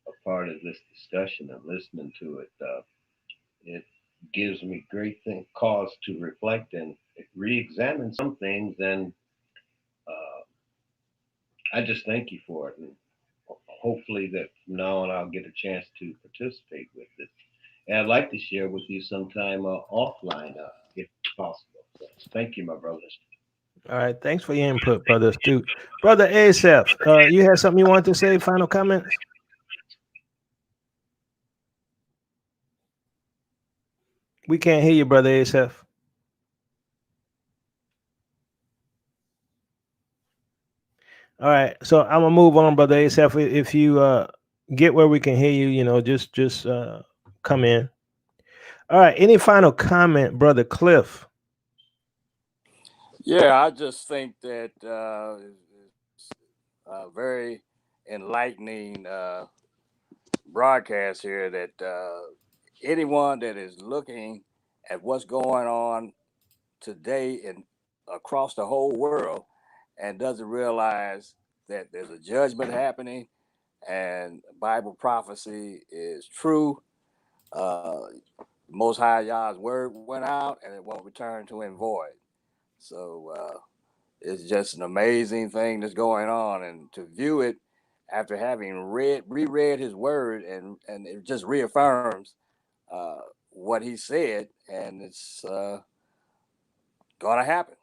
a part of this discussion and listening to it. It gives me great cause to reflect and re-examine some things, and I just thank you for it. And hopefully that from now on I'll get a chance to participate with it. And I'd like to share with you sometime offline, if possible. So thank you, my brothers. All right, thanks for your input, Brother Astute. Brother Asaph, you had something you wanted to say? Final comments? We can't hear you, Brother Asaph. All right, so I'm gonna move on, Brother Asaph. If you get where we can hear you, just come in. All right, any final comment, Brother Cliff? Yeah, I just think that it's a very enlightening broadcast here, that anyone that is looking at what's going on today and across the whole world and doesn't realize that there's a judgment happening and Bible prophecy is true. Most High Yah's word went out and it won't return to him void. So it's just an amazing thing that's going on, and to view it after having reread his word, and it just reaffirms what he said, and it's gonna happen.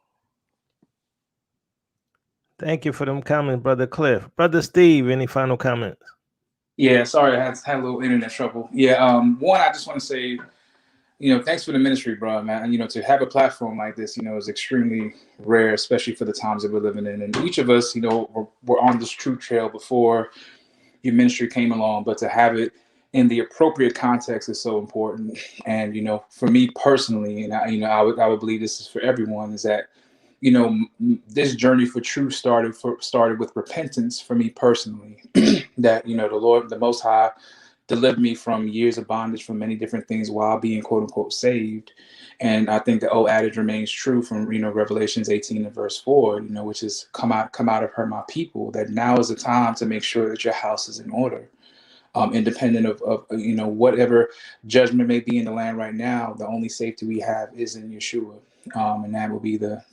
Thank you for them comments, Brother Cliff. Brother Steve, any final comments? Yeah, sorry, I had a little internet trouble. Yeah, one, I just want to say, thanks for the ministry, bro, man. And, to have a platform like this, is extremely rare, especially for the times that we're living in. And each of us, we're on this truth trail before your ministry came along, but to have it in the appropriate context is so important. And, for me personally, and I would believe this is for everyone, is that, this journey for truth started with repentance for me personally. That, the Lord, the Most High, delivered me from years of bondage from many different things while being quote unquote saved. And I think the old adage remains true from, Revelations 18 and verse 4, which is come out of her, my people, that now is the time to make sure that your house is in order. Independent of whatever judgment may be in the land right now, the only safety we have is in Yeshua. And that will be the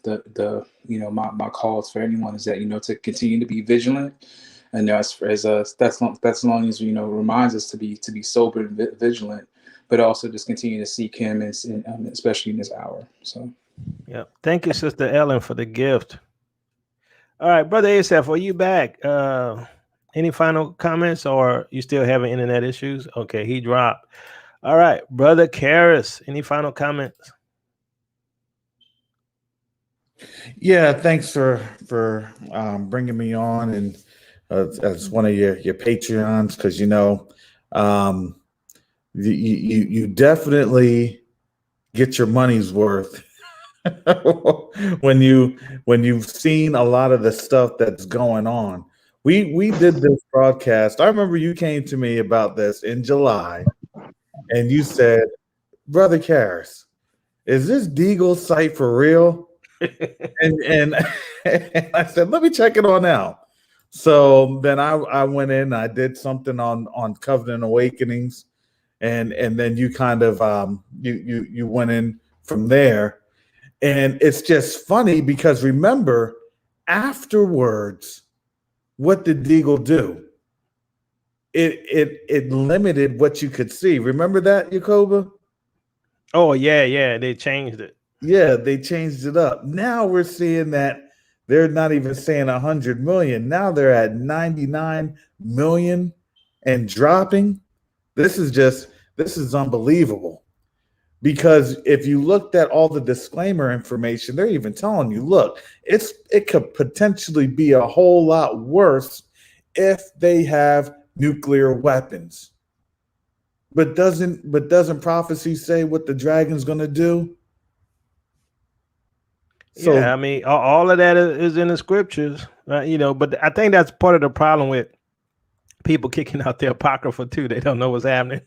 my calls for anyone is that, to continue to be vigilant. And that's as long as, reminds us to be sober and vigilant, but also just continue to seek him, and especially in this hour. So, yeah. Thank you, Sister Ellen, for the gift. All right, Brother Asaph, are you back? Any final comments, or you still having internet issues? Okay, he dropped. All right, Brother Karras, any final comments? Yeah, thanks for bringing me on and as one of your Patreons, because you definitely get your money's worth when you've seen a lot of the stuff that's going on. We did this broadcast. I remember you came to me about this in July, and you said, "Brother Karras, is this Deagle site for real?" and and I said, "Let me check it on out." So then I went in, I did something on Covenant Awakenings, and then you kind of you went in from there. And it's just funny because remember, afterwards, what did Deagle do? It limited what you could see. Remember that, Yakoba? Oh, yeah, they changed it. Yeah, they changed it up. Now we're seeing that they're not even saying 100 million. Now they're at 99 million and dropping. This is unbelievable. Because if you looked at all the disclaimer information, they're even telling you, look, it could potentially be a whole lot worse if they have nuclear weapons. But doesn't prophecy say what the dragon's going to do? So, yeah, I mean, all of that is in the scriptures, but I think that's part of the problem with people kicking out the Apocrypha too. They don't know what's happening.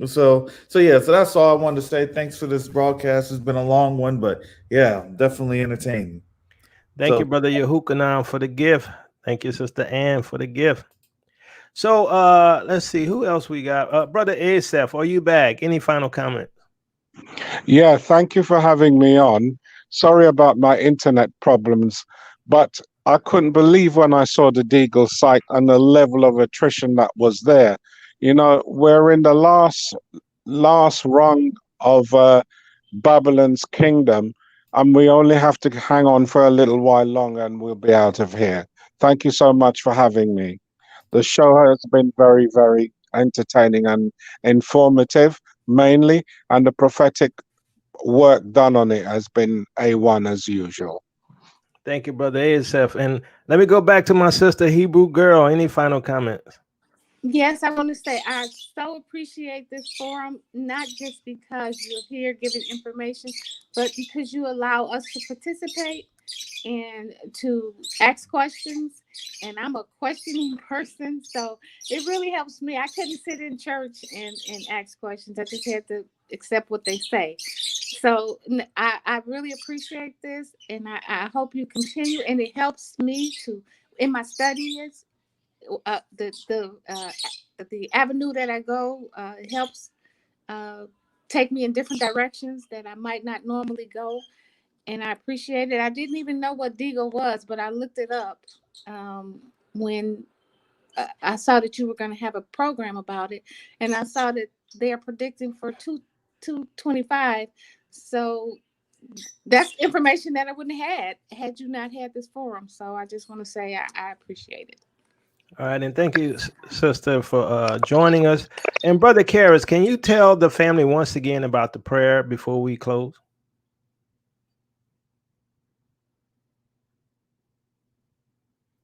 So that's all I wanted to say. Thanks for this broadcast. It's been a long one, but yeah, definitely entertaining. Thank you, Brother Yehukanan, for the gift. Thank you, Sister Ann, for the gift. So let's see who else we got. Brother Asaph, are you back? Any final comments? Yeah, thank you for having me on. Sorry about my internet problems, but I couldn't believe when I saw the Deagle site and the level of attrition that was there. We're in the last rung of Babylon's kingdom, and we only have to hang on for a little while longer and we'll be out of here. Thank you so much for having me. The show has been very, very entertaining and informative, mainly, and the prophetic work done on it has been A1 as usual. Thank you, Brother Asaph. And let me go back to my sister, Hebrew Girl. Any final comments? Yes, I want to say I so appreciate this forum, not just because you're here giving information, but because you allow us to participate and to ask questions. And I'm a questioning person, so it really helps me. I couldn't sit in church and ask questions. I just had to accept what they say. So I really appreciate this, and I hope you continue. And it helps me to, in my studies, the avenue that I go helps take me in different directions that I might not normally go, and I appreciate it. I didn't even know what Deagle was, but I looked it up when I saw that you were going to have a program about it, and I saw that they are predicting for 225. So that's information that I wouldn't have had you not had this forum. So I just want to say I appreciate it. All right, and thank you, sister, for joining us. And brother Karras, can you tell the family once again about the prayer before we close?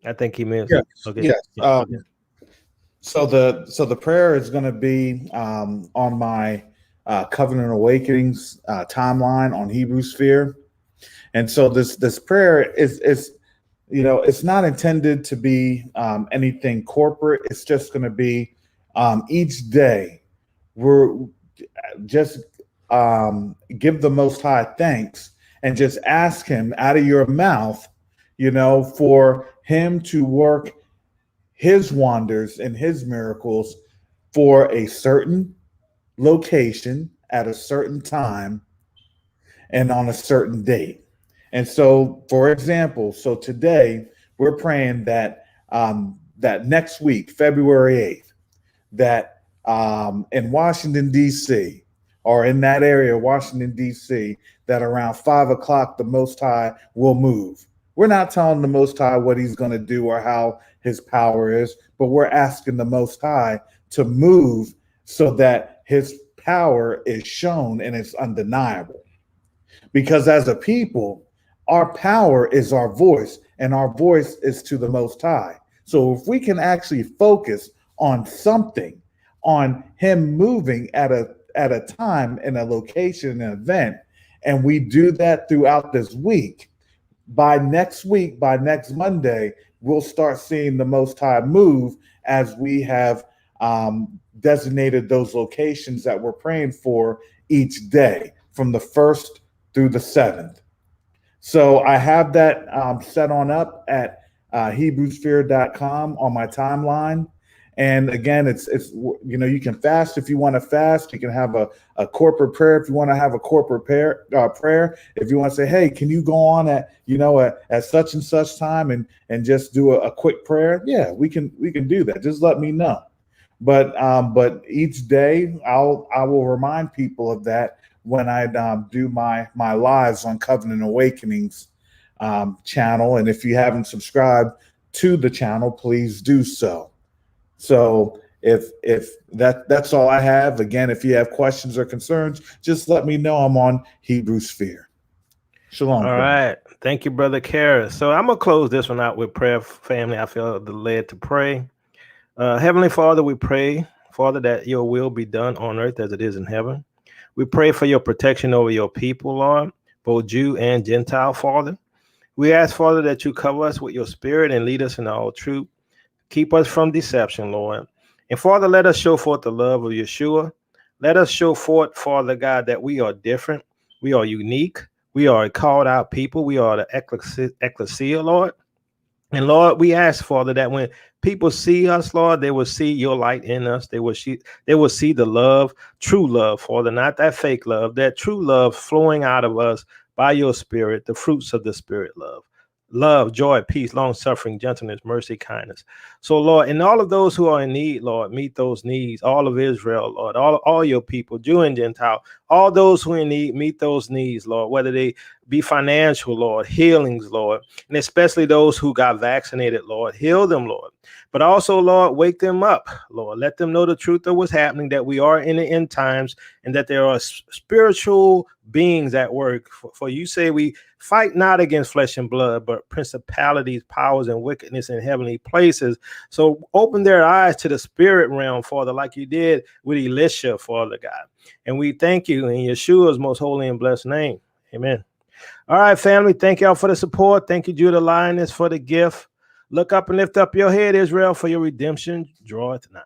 I think he missed. Yes, Okay. yes. Yeah, okay. So the prayer is going to be on my Covenant Awakenings timeline on Hebrew Sphere, and so this prayer is it's not intended to be anything corporate. It's just going to be each day we're just give the Most High thanks and just ask Him out of your mouth, for Him to work His wonders and His miracles for a certain location at a certain time and on a certain date. And so, for example, so today we're praying that that next week, February 8th, that in Washington, D.C., or in that area, Washington, D.C., that around 5 o'clock, the Most High will move. We're not telling the Most High what He's going to do or how His power is, but we're asking the Most High to move so that His power is shown and it's undeniable. Because as a people, our power is our voice, and our voice is to the Most High. So if we can actually focus on something, on Him moving at a time in a location, an event, and we do that throughout this week, by next Monday, we'll start seeing the Most High move as we have designated those locations that we're praying for each day from the 1st through the 7th. So I have that set on up at HebrewSphere.com on my timeline. And again, it's you can fast if you want to fast. You can have a corporate prayer if you want to have a corporate prayer. If you want to say, hey, can you go on at such and such time and just do a quick prayer? Yeah, we can do that. Just let me know. But each day I will remind people of that when I do my lives on Covenant Awakenings channel. And if you haven't subscribed to the channel, please do so. So if that's all I have, again, if you have questions or concerns, just let me know. I'm on Hebrew Sphere. Shalom. All right. Thank you, brother Karras. So I'm going to close this one out with prayer, family. I feel led to pray. Heavenly Father, we pray, Father, that your will be done on earth as it is in heaven. We pray for your protection over your people, Lord, both Jew and Gentile, Father. We ask, Father, that you cover us with your spirit and lead us in all truth. Keep us from deception, Lord. And Father, let us show forth the love of Yeshua. Let us show forth, Father God, that we are different. We are unique. We are a called out people. We are the ecclesia, Lord. And Lord, we ask, Father, that when people see us, Lord, they will see your light in us. They will see the love, true love, Father, not that fake love, that true love flowing out of us by your spirit, the fruits of the spirit love, joy, peace, long suffering, gentleness, mercy, kindness. So, Lord, and all of those who are in need, Lord, meet those needs. All of Israel, Lord, all your people, Jew and Gentile, all those who are in need, meet those needs, Lord, whether they be financial, Lord, healings, Lord, and especially those who got vaccinated, Lord, heal them, Lord. But also, Lord, wake them up, Lord. Let them know the truth of what's happening, that we are in the end times and that there are spiritual beings at work. For you say we fight not against flesh and blood, but principalities, powers, and wickedness in heavenly places. So open their eyes to the spirit realm, Father, like you did with Elisha, Father God. And we thank you in Yeshua's most holy and blessed name. Amen. All right, family. Thank y'all for the support. Thank you, Judah Lioness, for the gift. Look up and lift up your head, Israel, for your redemption draweth nigh.